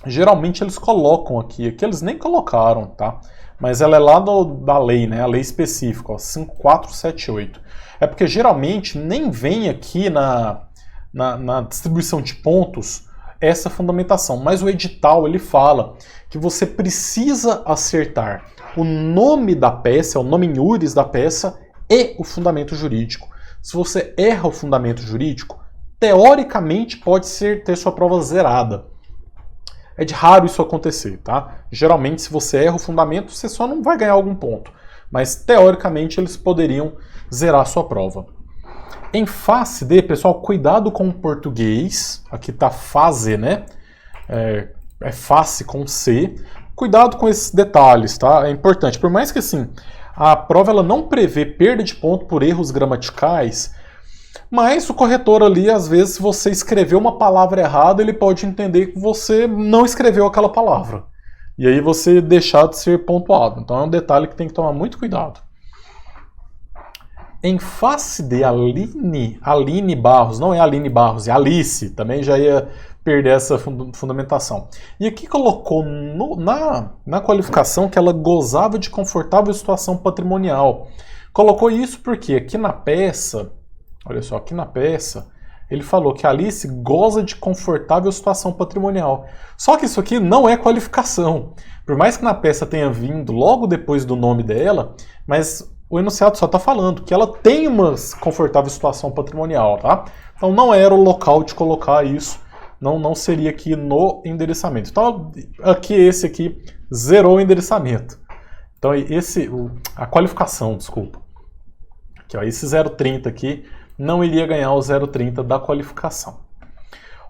geralmente eles colocam aqui. Aqui eles nem colocaram, tá? Mas ela é lá da lei, né? A lei específica, ó, 5478. É porque geralmente nem vem aqui na distribuição de pontos essa fundamentação. Mas o edital ele fala que você precisa acertar o nome da peça, o nome in iuris da peça e o fundamento jurídico. Se você erra o fundamento jurídico, teoricamente pode ter sua prova zerada. É de raro isso acontecer, tá? Geralmente, se você erra o fundamento, você só não vai ganhar algum ponto. Mas, teoricamente, eles poderiam zerar a sua prova. Em face de, pessoal, cuidado com o português. Aqui tá fase, né? É face com C. Cuidado com esses detalhes, tá? É importante. Por mais que, assim, a prova ela não prevê perda de ponto por erros gramaticais, mas o corretor ali, às vezes, se você escreveu uma palavra errada, ele pode entender que você não escreveu aquela palavra. E aí você deixar de ser pontuado. Então é um detalhe que tem que tomar muito cuidado. Em face de Aline Barros, não é Aline Barros, é Alice, também já ia perder essa fundamentação. E aqui colocou na qualificação que ela gozava de confortável situação patrimonial. Colocou isso porque aqui na peça... Olha só, aqui na peça, ele falou que a Alice goza de confortável situação patrimonial. Só que isso aqui não é qualificação. Por mais que na peça tenha vindo logo depois do nome dela, mas o enunciado só está falando que ela tem uma confortável situação patrimonial, tá? Então não era o local de colocar isso, não seria aqui no endereçamento. Então esse aqui zerou o endereçamento. Então a qualificação, desculpa. Aqui, ó, esse 0,30 aqui não iria ganhar o 0,30 da qualificação.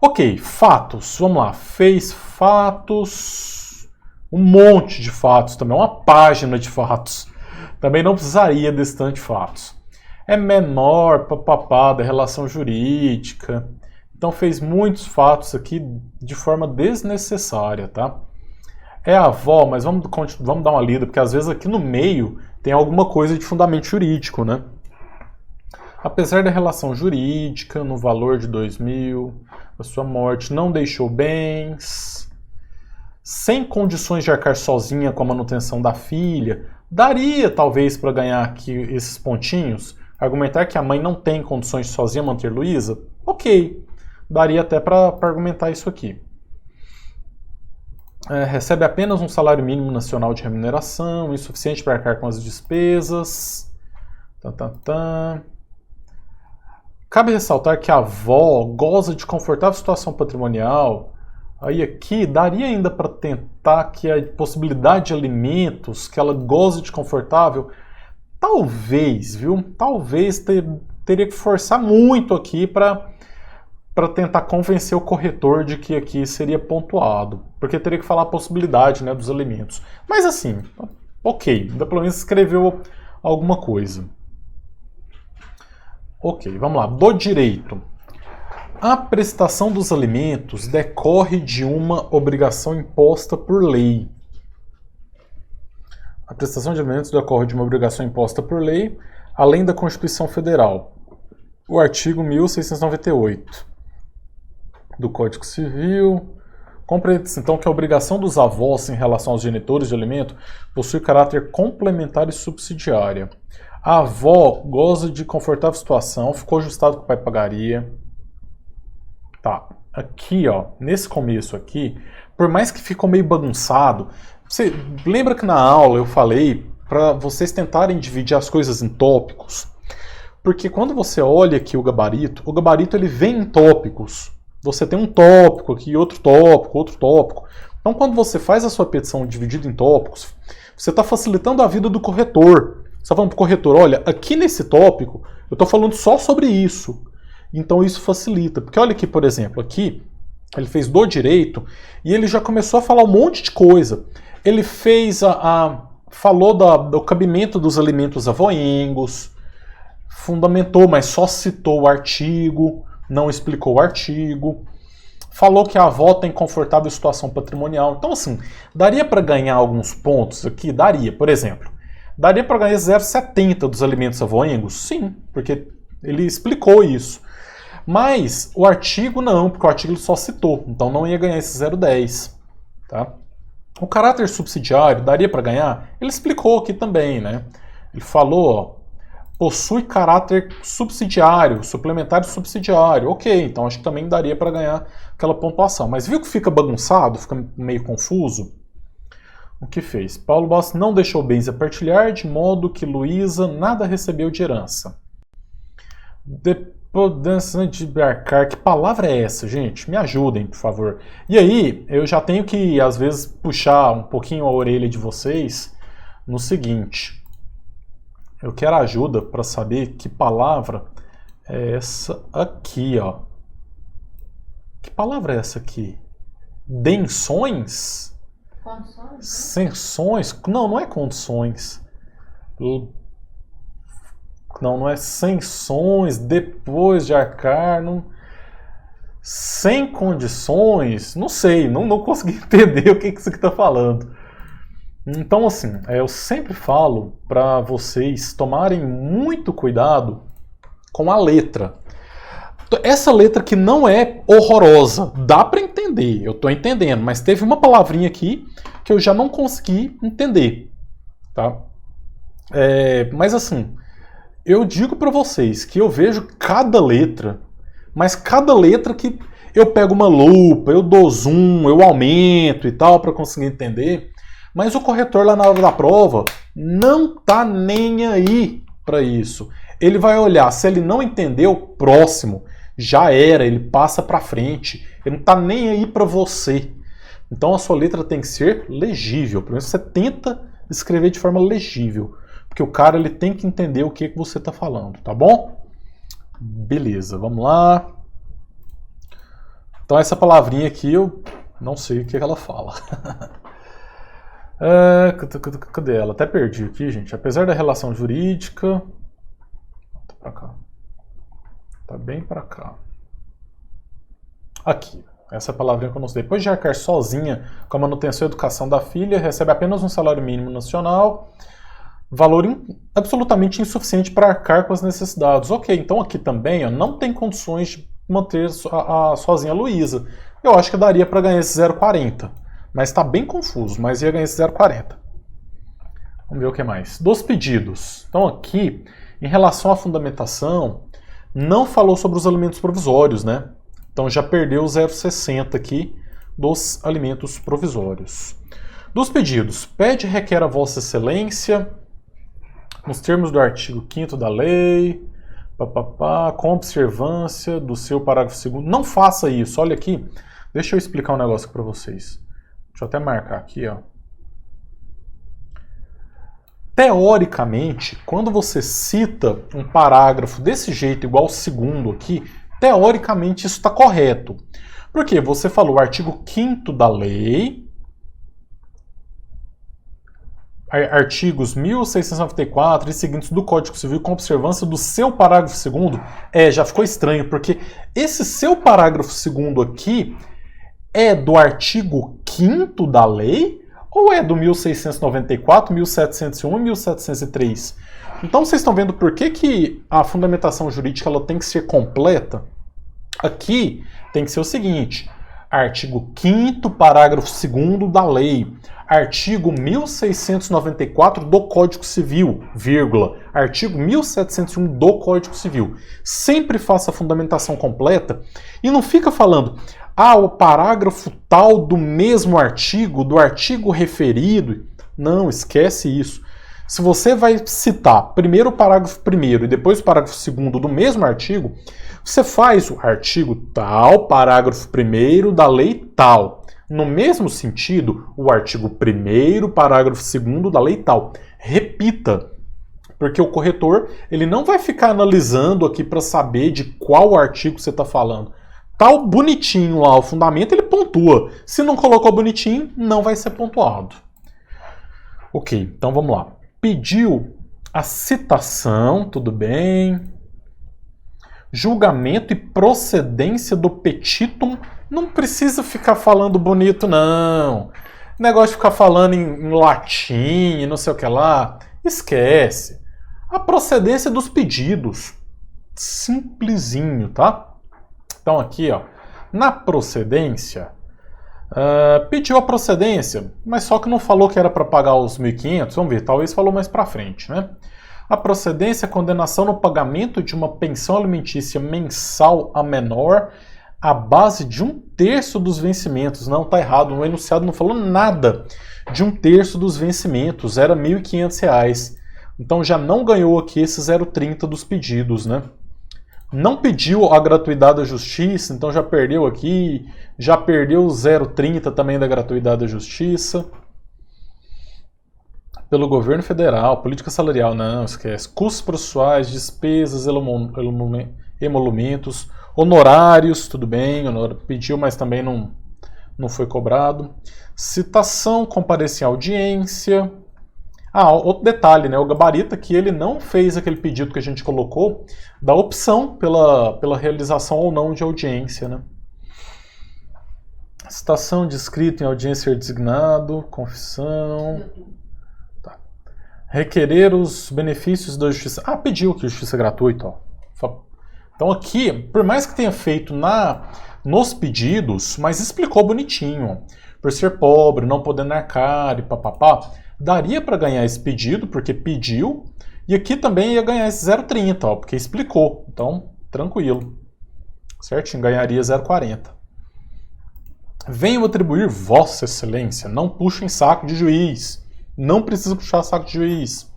Ok, fatos. Vamos lá. Fez fatos. Um monte de fatos também. Uma página de fatos. Também não precisaria desse tanto de fatos. É menor, papapá, da relação jurídica. Então fez muitos fatos aqui de forma desnecessária, tá? É a avó, mas vamos dar uma lida, porque às vezes aqui no meio tem alguma coisa de fundamento jurídico, né? Apesar da relação jurídica, no valor de 2.000, a sua morte não deixou bens, sem condições de arcar sozinha com a manutenção da filha, daria talvez para ganhar aqui esses pontinhos, argumentar que a mãe não tem condições de sozinha manter Luísa? Ok, daria até para argumentar isso aqui. Recebe apenas um salário mínimo nacional de remuneração, insuficiente para arcar com as despesas. Cabe ressaltar que a avó goza de confortável situação patrimonial. Aí aqui daria ainda para tentar que a possibilidade de alimentos, que ela goze de confortável, talvez, viu? Talvez teria que forçar muito aqui para tentar convencer o corretor de que aqui seria pontuado. Porque teria que falar a possibilidade, né, dos alimentos. Mas assim, ok, ainda pelo menos escreveu alguma coisa. Ok, vamos lá. Do direito. A prestação dos alimentos decorre de uma obrigação imposta por lei. A prestação de alimentos decorre de uma obrigação imposta por lei, além da Constituição Federal. O artigo 1698 do Código Civil compreende-se, então, que a obrigação dos avós em relação aos genitores de alimento possui caráter complementar e subsidiária. A avó goza de confortável situação, ficou ajustado que o pai pagaria. Tá, aqui, ó, nesse começo aqui, por mais que ficou meio bagunçado, você lembra que na aula eu falei para vocês tentarem dividir as coisas em tópicos? Porque quando você olha aqui o gabarito ele vem em tópicos. Você tem um tópico aqui, outro tópico, outro tópico. Então quando você faz a sua petição dividida em tópicos, você está facilitando a vida do corretor. Você está falando para o corretor, olha, aqui nesse tópico eu estou falando só sobre isso. Então isso facilita. Porque olha aqui, por exemplo, aqui ele fez do direito e ele já começou a falar um monte de coisa. Ele fez falou do cabimento dos alimentos avoengos, fundamentou, mas só citou o artigo, não explicou o artigo. Falou que a avó tem confortável situação patrimonial. Então, assim, daria para ganhar alguns pontos aqui? Daria, por exemplo. Daria para ganhar 0,70 dos alimentos avoengos? Sim, porque ele explicou isso. Mas o artigo não, porque o artigo ele só citou, então não ia ganhar esse 0,10. Tá? O caráter subsidiário daria para ganhar? Ele explicou aqui também, né? Ele falou, ó, possui caráter subsidiário, suplementar e subsidiário. Ok, então acho que também daria para ganhar aquela pontuação. Mas viu que fica bagunçado, fica meio confuso? O que fez? Paulo Bastos não deixou bens a partilhar, de modo que Luísa nada recebeu de herança. Dependência de arcar. Que palavra é essa, gente? Me ajudem, por favor. E aí, eu já tenho que, às vezes, puxar um pouquinho a orelha de vocês no seguinte. Eu quero ajuda para saber que palavra é essa aqui, ó. Que palavra é essa aqui? Denções? Condições? Sensões? Não, não é condições. Não é sanções, depois de arcar, não... sem condições, não sei, não consegui entender o que isso aqui está falando. Então, assim, eu sempre falo para vocês tomarem muito cuidado com a letra. Essa letra aqui não é horrorosa, dá para entender, eu estou entendendo, mas teve uma palavrinha aqui que eu já não consegui entender, tá? Mas assim... Eu digo para vocês que eu vejo cada letra, mas cada letra que eu pego uma lupa, eu dou zoom, eu aumento e tal para conseguir entender, mas o corretor lá na hora da prova não tá nem aí para isso. Ele vai olhar, se ele não entendeu, próximo, já era, ele passa para frente, ele não tá nem aí para você. Então a sua letra tem que ser legível, pelo menos você tenta escrever de forma legível. Porque o cara ele tem que entender o que você está falando, tá bom? Beleza, vamos lá. Então essa palavrinha aqui eu não sei o que ela fala. Cadê ela? Até perdi aqui, gente. Apesar da relação jurídica... Tá pra cá. Tá bem pra cá. Aqui. Essa palavrinha que eu não sei. Depois de arcar sozinha com a manutenção e educação da filha, recebe apenas um salário mínimo nacional... Valor absolutamente insuficiente para arcar com as necessidades. Ok, então aqui também ó, não tem condições de manter sozinha a Luísa. Eu acho que daria para ganhar esse 0,40. Mas está bem confuso, mas ia ganhar esse 0,40. Vamos ver o que mais. Dos pedidos. Então aqui, em relação à fundamentação, não falou sobre os alimentos provisórios, né? Então já perdeu o 0,60 aqui dos alimentos provisórios. Dos pedidos. Pede e requer a Vossa Excelência... nos termos do artigo 5º da lei, com observância do seu parágrafo 2º. Não faça isso, olha aqui. Deixa eu explicar um negócio para vocês. Deixa eu até marcar aqui, ó. Teoricamente, quando você cita um parágrafo desse jeito, igual o segundo aqui, teoricamente isso está correto. Porque você falou o artigo 5º da lei... artigos 1694 e seguintes do Código Civil com observância do seu parágrafo 2º, já ficou estranho, porque esse seu parágrafo 2º aqui é do artigo 5º da lei ou é do 1694, 1701 e 1703? Então vocês estão vendo por que a fundamentação jurídica ela tem que ser completa? Aqui tem que ser o seguinte: artigo 5º, parágrafo 2º da lei, artigo 1694 do Código Civil, vírgula, artigo 1701 do Código Civil. Sempre faça a fundamentação completa e não fica falando, o parágrafo tal do mesmo artigo, do artigo referido. Não, esquece isso. Se você vai citar primeiro o parágrafo 1º e depois o parágrafo 2º do mesmo artigo, você faz o artigo tal, parágrafo 1º da lei tal. No mesmo sentido, o artigo 1º, parágrafo 2º da lei tal. Repita, porque o corretor ele não vai ficar analisando aqui para saber de qual artigo você está falando. Tal bonitinho lá, o fundamento, ele pontua. Se não colocou bonitinho, não vai ser pontuado. Ok, então vamos lá. Pediu a citação, tudo bem. Julgamento e procedência do petitum. Não precisa ficar falando bonito, não. Negócio de ficar falando em latim, não sei o que lá. Esquece. A procedência dos pedidos. Simplesinho, tá? Então aqui, ó, na procedência, pediu a procedência, mas só que não falou que era para pagar os 1.500. Vamos ver, talvez falou mais para frente, né? A procedência é a condenação no pagamento de uma pensão alimentícia mensal a menor à base de 1/3 dos vencimentos. Não, tá errado, o enunciado não falou nada de 1/3 dos vencimentos, era R$ 1.500. Então já não ganhou aqui esse 0,30 dos pedidos, né? Não pediu a gratuidade da justiça, então já perdeu aqui, já perdeu o 0,30 também da gratuidade da justiça. Pelo governo federal, política salarial, não, esquece. Custos processuais, despesas, emolumentos, honorários, tudo bem, pediu, mas também não foi cobrado. Citação, comparecer em audiência. Outro detalhe, né? O gabarito que ele não fez aquele pedido que a gente colocou da opção pela realização ou não de audiência, né? Citação de escrito em audiência designado, confissão. Tá. Requerer os benefícios da justiça. Pediu aqui justiça gratuita, ó. Então aqui, por mais que tenha feito nos pedidos, mas explicou bonitinho, ó. Por ser pobre, não podendo arcar e papapá, daria para ganhar esse pedido, porque pediu, e aqui também ia ganhar esse 0,30, ó, porque explicou. Então, tranquilo. Certinho, ganharia 0,40. Venho atribuir Vossa Excelência, não puxem saco de juiz. Não precisa puxar saco de juiz.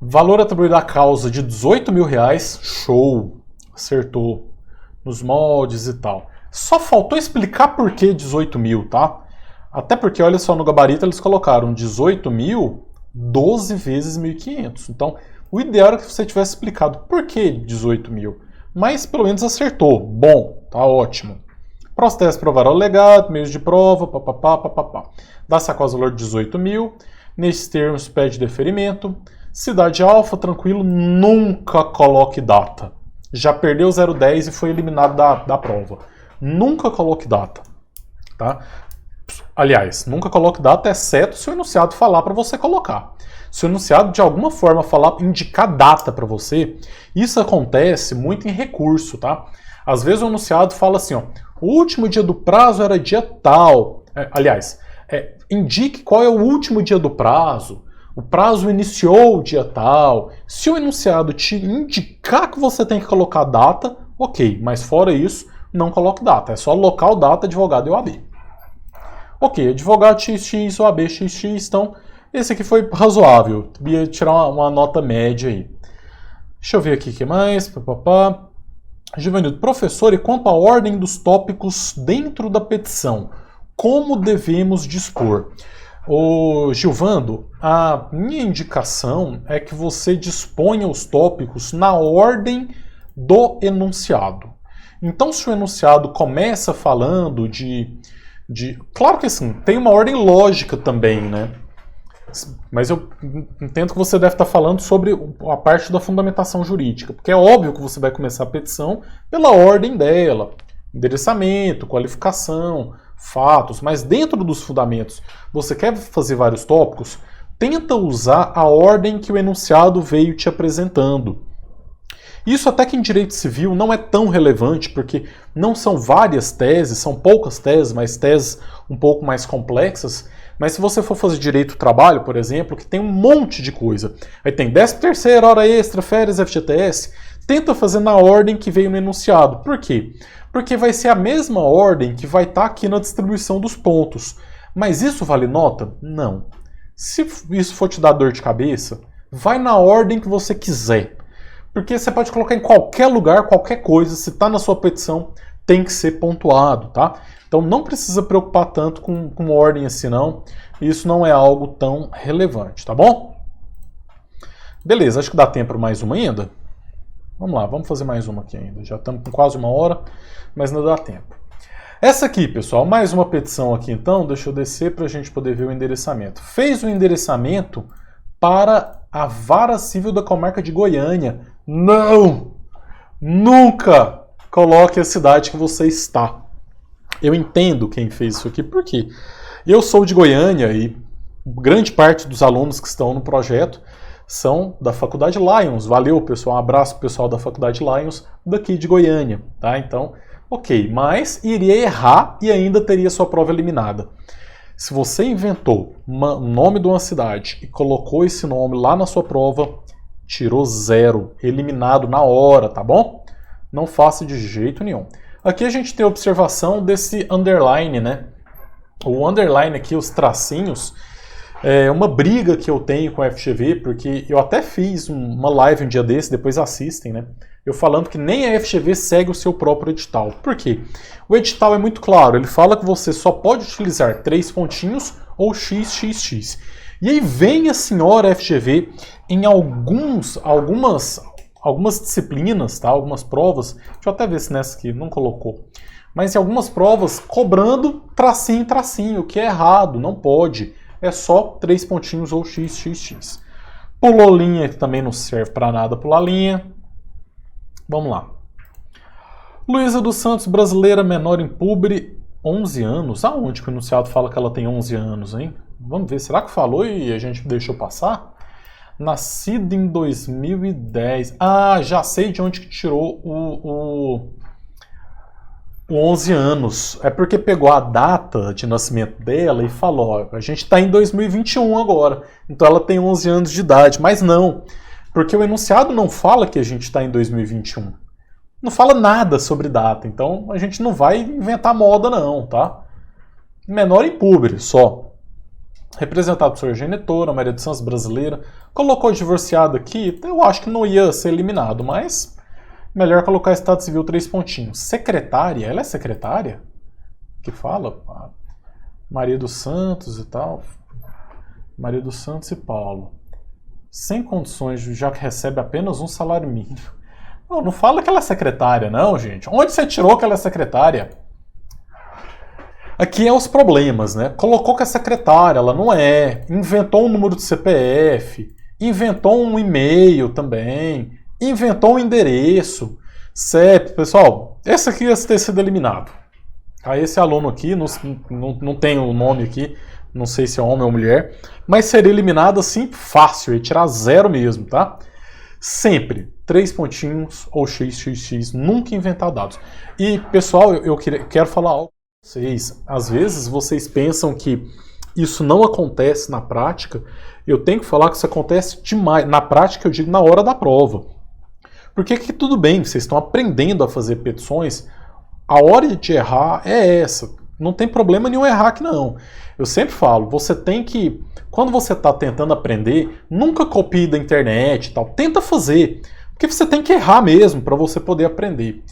Valor atribuído à causa de R$18.000, show, acertou. Nos moldes e tal. Só faltou explicar por que 18.000, tá? Até porque, olha só, no gabarito eles colocaram 18.000, 12 vezes 1.500. Então, o ideal era que você tivesse explicado por que 18.000. Mas, pelo menos, acertou. Bom, tá ótimo. Processo provar o legado, meios de prova, papapá. Dá-se a causa valor de 18.000. Nesses termos, pede deferimento. Cidade alfa, tranquilo, nunca coloque data. Já perdeu 0,10 e foi eliminado da prova. Nunca coloque data. Tá? Aliás, nunca coloque data, exceto se o enunciado falar para você colocar. Se o enunciado de alguma forma indicar data para você, isso acontece muito em recurso, tá? Às vezes o enunciado fala assim, ó, o último dia do prazo era dia tal. Indique qual é o último dia do prazo. O prazo iniciou dia tal. Se o enunciado te indicar que você tem que colocar data, ok. Mas fora isso, não coloque data. É só local, data, advogado e OAB. Ok, advogado XX, OAB XX, então esse aqui foi razoável. Ia tirar uma nota média aí. Deixa eu ver aqui o que mais. Givanildo, professor, e quanto à ordem dos tópicos dentro da petição, como devemos dispor? Ô Gilvando, a minha indicação é que você disponha os tópicos na ordem do enunciado. Então, se o enunciado começa falando Claro que assim, tem uma ordem lógica também, né? Mas eu entendo que você deve estar falando sobre a parte da fundamentação jurídica, porque é óbvio que você vai começar a petição pela ordem dela, endereçamento, qualificação, fatos, mas dentro dos fundamentos, você quer fazer vários tópicos, tenta usar a ordem que o enunciado veio te apresentando. Isso até que em direito civil não é tão relevante, porque não são várias teses, são poucas teses, mas teses um pouco mais complexas. Mas se você for fazer direito do trabalho, por exemplo, que tem um monte de coisa, aí tem 13ª, hora extra, férias, FGTS, tenta fazer na ordem que veio no enunciado. Por quê? Porque vai ser a mesma ordem que vai estar aqui na distribuição dos pontos. Mas isso vale nota? Não. Se isso for te dar dor de cabeça, vai na ordem que você quiser. Porque você pode colocar em qualquer lugar, qualquer coisa, se está na sua petição, tem que ser pontuado, tá? Então não precisa preocupar tanto com ordem assim não, isso não é algo tão relevante, tá bom? Beleza, acho que dá tempo para mais uma ainda. Vamos lá, vamos fazer mais uma aqui ainda, já estamos com quase 1 hora, mas não dá tempo. Essa aqui, pessoal, mais uma petição aqui então, deixa eu descer para a gente poder ver o endereçamento. Fez o endereçamento para a Vara Civil da Comarca de Goiânia. Não! Nunca coloque a cidade que você está. Eu entendo quem fez isso aqui, porque eu sou de Goiânia e grande parte dos alunos que estão no projeto são da Faculdade Lions. Valeu, pessoal. Um abraço pro pessoal da Faculdade Lions daqui de Goiânia, tá? Então, ok. Mas iria errar e ainda teria sua prova eliminada. Se você inventou o nome de uma cidade e colocou esse nome lá na sua prova, tirou 0, eliminado na hora, tá bom? Não faça de jeito nenhum. Aqui a gente tem a observação desse underline, né? O underline aqui, os tracinhos, é uma briga que eu tenho com a FGV, porque eu até fiz uma live um dia desse, depois assistem, né? Eu falando que nem a FGV segue o seu próprio edital. Por quê? O edital é muito claro, ele fala que você só pode utilizar 3 pontinhos ou XXX. E aí vem a senhora FGV em algumas disciplinas, tá? Algumas provas, deixa eu até ver se nessa aqui não colocou, mas em algumas provas cobrando tracinho, tracinho, o que é errado, não pode. É só 3 pontinhos ou XXX. Pulou linha, que também não serve para nada pular linha. Vamos lá. Luísa dos Santos, brasileira, menor em publi, 11 anos. Aonde que o enunciado fala que ela tem 11 anos, hein? Vamos ver, será que falou e a gente deixou passar? Nascida em 2010. Ah, já sei de onde que tirou o 11 anos. É porque pegou a data de nascimento dela e falou, ó, a gente está em 2021 agora, então ela tem 11 anos de idade. Mas não, porque o enunciado não fala que a gente está em 2021. Não fala nada sobre data, então a gente não vai inventar moda não, tá? Menor em publi, só. Representado por sua genitora, Maria dos Santos, brasileira. Colocou divorciado aqui, eu acho que não ia ser eliminado, mas melhor colocar Estado Civil 3 pontinhos. Secretária, ela é secretária? Que fala? Maria dos Santos e tal. Maria dos Santos e Paulo. Sem condições, já que recebe apenas um salário mínimo. Não fala que ela é secretária, não, gente. Onde você tirou que ela é secretária? Aqui é os problemas, né? Colocou que é secretária, ela não é. Inventou um número de CPF. Inventou um e-mail também. Inventou um endereço. CEP, pessoal, esse aqui ia ter sido eliminado. Aí esse aluno aqui, não tem o nome aqui, não sei se é homem ou mulher, mas seria eliminado assim fácil, ia tirar 0 mesmo, tá? Sempre 3 pontinhos ou XXX, nunca inventar dados. E, pessoal, eu quero falar algo para vocês. Às vezes vocês pensam que isso não acontece na prática. Eu tenho que falar que isso acontece demais. Na prática, eu digo na hora da prova. Porque que tudo bem, vocês estão aprendendo a fazer petições, a hora de errar é essa. Não tem problema nenhum errar aqui não. Eu sempre falo, você tem que, quando você está tentando aprender, nunca copie da internet e tal, tenta fazer. Porque você tem que errar mesmo para você poder aprender.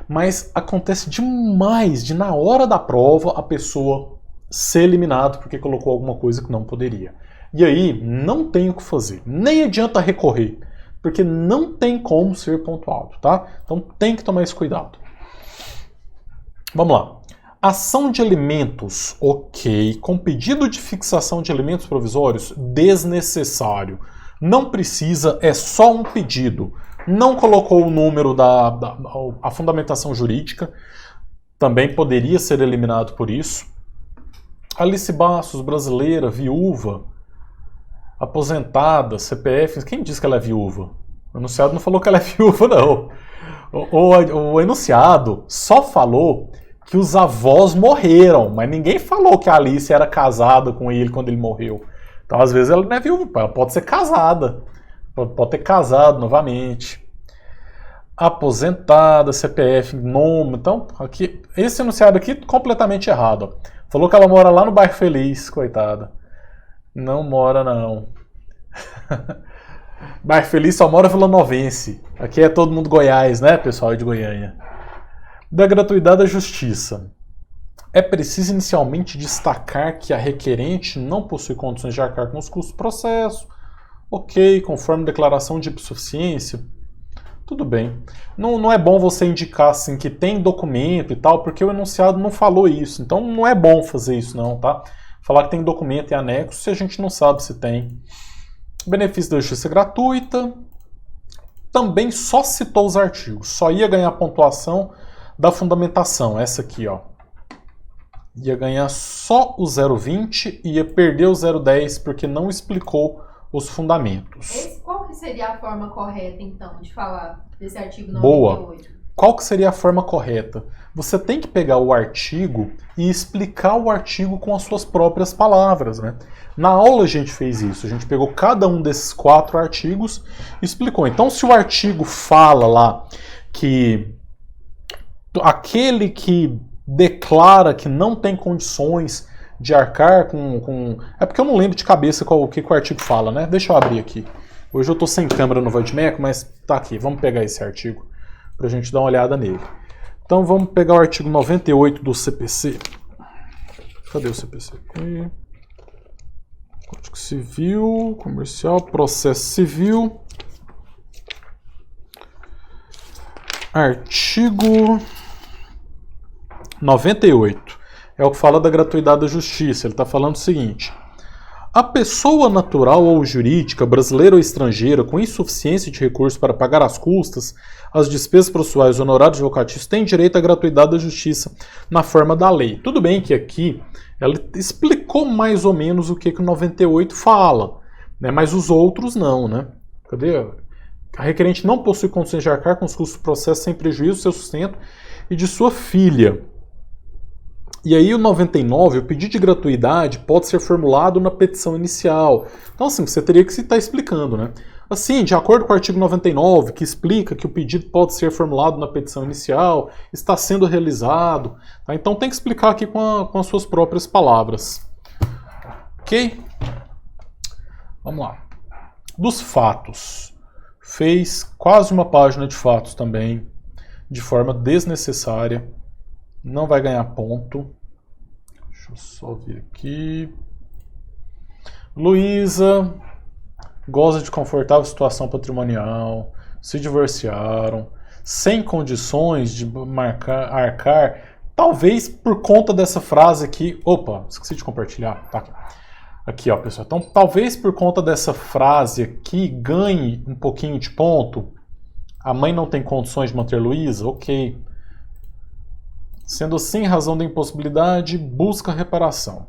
Mas acontece demais de na hora da prova a pessoa ser eliminada porque colocou alguma coisa que não poderia. E aí não tem o que fazer, nem adianta recorrer, porque não tem como ser pontuado, tá? Então tem que tomar esse cuidado. Vamos lá. Ação de elementos, ok. Com pedido de fixação de elementos provisórios, desnecessário. Não precisa, é só um pedido. Não colocou o número a fundamentação jurídica, também poderia ser eliminado por isso. Alice Bastos, brasileira, viúva, aposentada, CPF. Quem disse que ela é viúva? O enunciado não falou que ela é viúva, não. O enunciado só falou que os avós morreram, mas ninguém falou que a Alice era casada com ele quando ele morreu. Então, às vezes, ela não é viúva, ela pode ser casada. Pode ter casado novamente. Aposentada, CPF, nome. Então, aqui, esse enunciado aqui completamente errado. Ó. Falou que ela mora lá no Bairro Feliz, coitada. Não mora, não. Bairro Feliz só mora vilanovense. Aqui é todo mundo Goiás, né, pessoal de Goiânia. Da gratuidade da justiça. É preciso inicialmente destacar que a requerente não possui condições de arcar com os custos do processo. Ok, conforme declaração de hipossuficiência. Tudo bem. Não é bom você indicar assim, que tem documento e tal, porque o enunciado não falou isso. Então não é bom fazer isso não, tá? Falar que tem documento e anexo se a gente não sabe se tem. Benefício da justiça gratuita. Também só citou os artigos. Só ia ganhar pontuação da fundamentação. Essa aqui, ó. Ia ganhar só o 0,20 e ia perder o 0,10 porque não explicou os fundamentos. Qual que seria a forma correta, então, de falar desse artigo 98? Boa. Qual que seria a forma correta? Você tem que pegar o artigo e explicar o artigo com as suas próprias palavras, né? Na aula a gente fez isso. A gente pegou cada um desses 4 artigos e explicou. Então, se o artigo fala lá que aquele que declara que não tem condições de arcar com... É porque eu não lembro de cabeça o que o artigo fala, né? Deixa eu abrir aqui. Hoje eu tô sem câmera no Vadmeco, mas tá aqui. Vamos pegar esse artigo pra gente dar uma olhada nele. Então vamos pegar o artigo 98 do CPC. Cadê o CPC? Aqui. Código Civil, Comercial, Processo Civil. Artigo 98. É o que fala da gratuidade da justiça. Ele está falando o seguinte. A pessoa natural ou jurídica, brasileira ou estrangeira, com insuficiência de recursos para pagar as custas, as despesas processuais e honorários vocatícios, tem direito à gratuidade da justiça na forma da lei. Tudo bem que aqui ela explicou mais ou menos o que o 98 fala, né? Mas os outros não, né? Cadê? A requerente não possui condições de arcar com os custos do processo sem prejuízo do seu sustento e de sua filha. E aí o 99, o pedido de gratuidade pode ser formulado na petição inicial. Então assim, você teria que estar explicando, né? Assim, de acordo com o artigo 99, que explica que o pedido pode ser formulado na petição inicial, está sendo realizado. Tá? Então tem que explicar aqui com as suas próprias palavras. Ok? Vamos lá. Dos fatos. Fez quase uma página de fatos também, de forma desnecessária. Não vai ganhar ponto. Deixa eu só ver aqui. Luísa goza de confortável situação patrimonial, se divorciaram, sem condições de arcar, talvez por conta dessa frase aqui. Opa, esqueci de compartilhar. Tá aqui. Aqui, ó, pessoal. Então, talvez por conta dessa frase aqui ganhe um pouquinho de ponto. A mãe não tem condições de manter Luísa? Ok. Sendo assim, em razão da impossibilidade, busca reparação.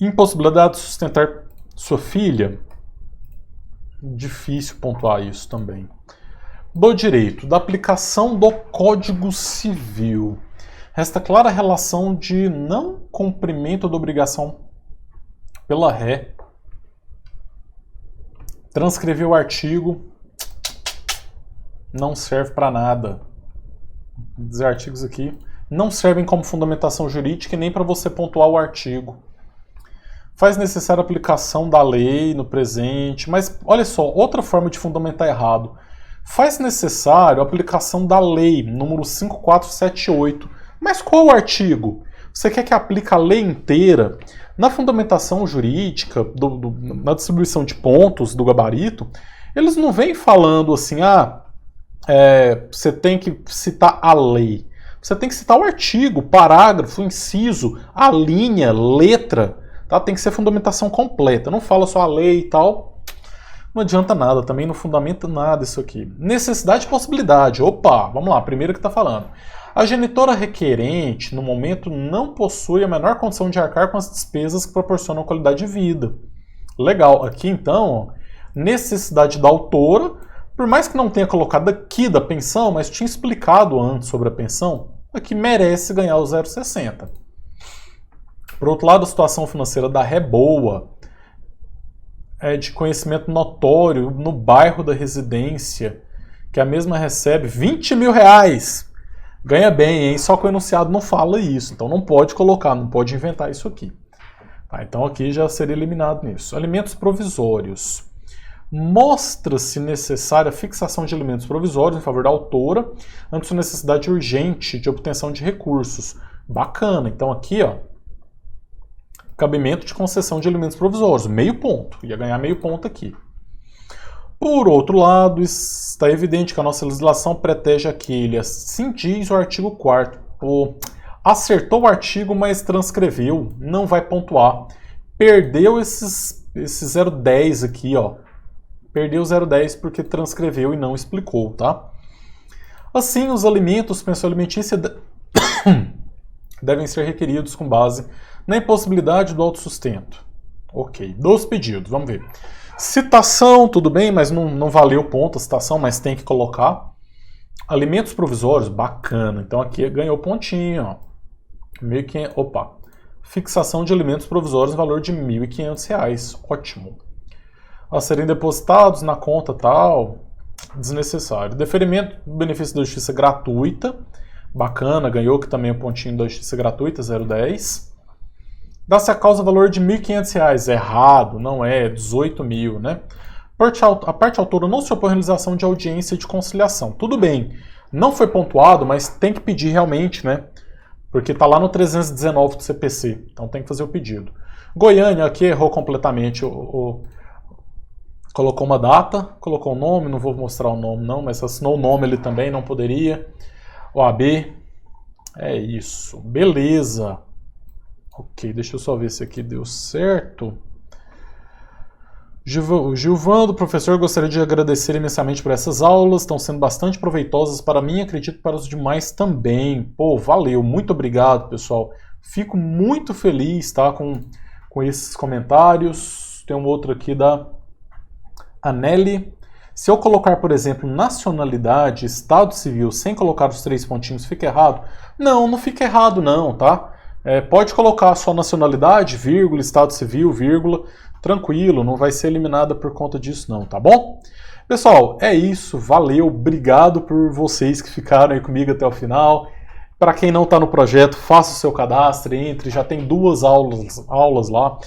Impossibilidade de sustentar sua filha? Difícil pontuar isso também. Do direito, da aplicação do Código Civil. Resta clara a relação de não cumprimento da obrigação pela ré. Transcrever o artigo não serve para nada. Os artigos aqui não servem como fundamentação jurídica e nem para você pontuar o artigo. Faz necessária a aplicação da lei no presente, mas olha só, outra forma de fundamentar errado. Faz necessário a aplicação da lei, número 5478. Mas qual o artigo? Você quer que aplique a lei inteira? Na fundamentação jurídica, na distribuição de pontos do gabarito, eles não vêm falando assim, você tem que citar a lei. Você tem que citar o artigo, parágrafo, inciso, a linha, letra, tá? Tem que ser fundamentação completa. Não fala só a lei e tal. Não adianta nada, também não fundamenta nada isso aqui. Necessidade e possibilidade. Opa, vamos lá, primeiro que está falando. A genitora requerente, no momento, não possui a menor condição de arcar com as despesas que proporcionam qualidade de vida. Legal. Aqui, então, ó, necessidade da autora, por mais que não tenha colocado aqui da pensão, mas tinha explicado antes sobre a pensão, aqui merece ganhar o 0,60. Por outro lado, a situação financeira da ré boa, é de conhecimento notório no bairro da residência, que a mesma recebe 20 mil reais. Ganha bem, hein? Só que o enunciado não fala isso, então não pode colocar, não pode inventar isso aqui. Tá, então aqui já seria eliminado nisso. Alimentos provisórios. Mostra-se necessária a fixação de alimentos provisórios em favor da autora, ante sua necessidade urgente de obtenção de recursos. Bacana, então aqui, ó, cabimento de concessão de alimentos provisórios, meio ponto, ia ganhar meio ponto aqui. Por outro lado, está evidente que a nossa legislação protege aquele, assim diz o artigo 4º. Acertou o artigo, mas transcreveu, não vai pontuar. Perdeu esse 0,10 aqui, ó. Perdeu 0,10 porque transcreveu e não explicou, tá? Assim, os alimentos, pensão alimentícia devem ser requeridos com base na impossibilidade do autossustento. Ok, dos pedidos, vamos ver. Citação, tudo bem, mas não valeu o ponto a citação, mas tem que colocar. Alimentos provisórios, bacana. Então aqui ganhou pontinho, ó. 1.500, opa. Fixação de alimentos provisórios no valor de R$ 1.500, ótimo. A serem depositados na conta tal, desnecessário. Deferimento do benefício da justiça gratuita, bacana, ganhou que também é o pontinho da justiça gratuita, 0,10. Dá-se a causa valor de R$ 1.500, errado, não é 18 mil, né? A parte autora não se opõe à realização de audiência de conciliação. Tudo bem, não foi pontuado, mas tem que pedir realmente, né? Porque está lá no 319 do CPC, então tem que fazer o pedido. Goiânia aqui errou completamente, colocou uma data, colocou o nome, não vou mostrar o nome não, mas assinou o nome ele também, não poderia. OAB, é isso, beleza. Ok, deixa eu só ver se aqui deu certo. Gilvando, professor, gostaria de agradecer imensamente por essas aulas, estão sendo bastante proveitosas para mim, acredito para os demais também. Pô, valeu, muito obrigado, pessoal. Fico muito feliz, tá, com esses comentários. Tem um outro aqui da Anelli. Se eu colocar, por exemplo, nacionalidade, estado civil, sem colocar os 3 pontinhos, fica errado? Não, não fica errado não, tá? Pode colocar só nacionalidade, vírgula, estado civil, vírgula, tranquilo, não vai ser eliminada por conta disso não, tá bom? Pessoal, é isso, valeu, obrigado por vocês que ficaram aí comigo até o final. Para quem não está no projeto, faça o seu cadastro, entre, já tem 2 aulas lá.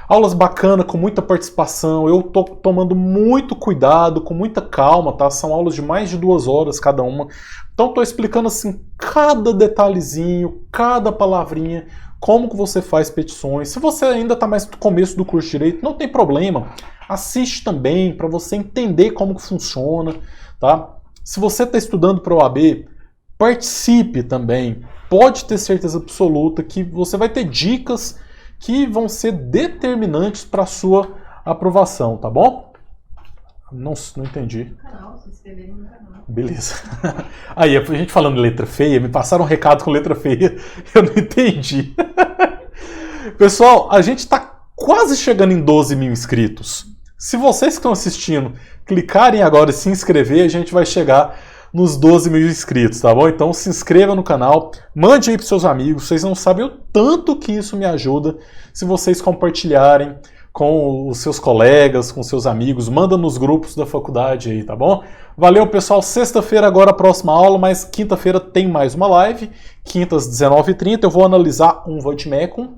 Aulas bacanas, com muita participação, eu tô tomando muito cuidado, com muita calma, tá? São aulas de mais de 2 horas cada uma. Então tô explicando assim, cada detalhezinho, cada palavrinha, como que você faz petições. Se você ainda está mais no começo do curso de Direito, não tem problema. Assiste também, para você entender como que funciona, tá? Se você está estudando para o OAB, participe também. Pode ter certeza absoluta que você vai ter dicas que vão ser determinantes para a sua aprovação, tá bom? Não entendi. Canal, se inscreverem no canal. Beleza. Aí, a gente falando letra feia, me passaram um recado com letra feia, eu não entendi. Pessoal, a gente está quase chegando em 12 mil inscritos. Se vocês que estão assistindo clicarem agora e se inscrever, a gente vai chegar nos 12 mil inscritos, tá bom? Então se inscreva no canal, mande aí para seus amigos, vocês não sabem o tanto que isso me ajuda se vocês compartilharem com os seus colegas, com seus amigos, manda nos grupos da faculdade aí, tá bom? Valeu, pessoal, sexta-feira agora a próxima aula, mas quinta-feira tem mais uma live, quintas 19h30, eu vou analisar um vademecum,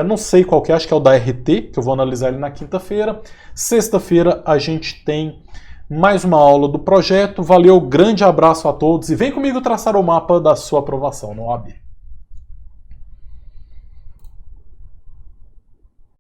não sei qual que é, acho que é o da RT, que eu vou analisar ele na quinta-feira. Sexta-feira a gente tem mais uma aula do projeto. Valeu, grande abraço a todos e vem comigo traçar o mapa da sua aprovação no OAB.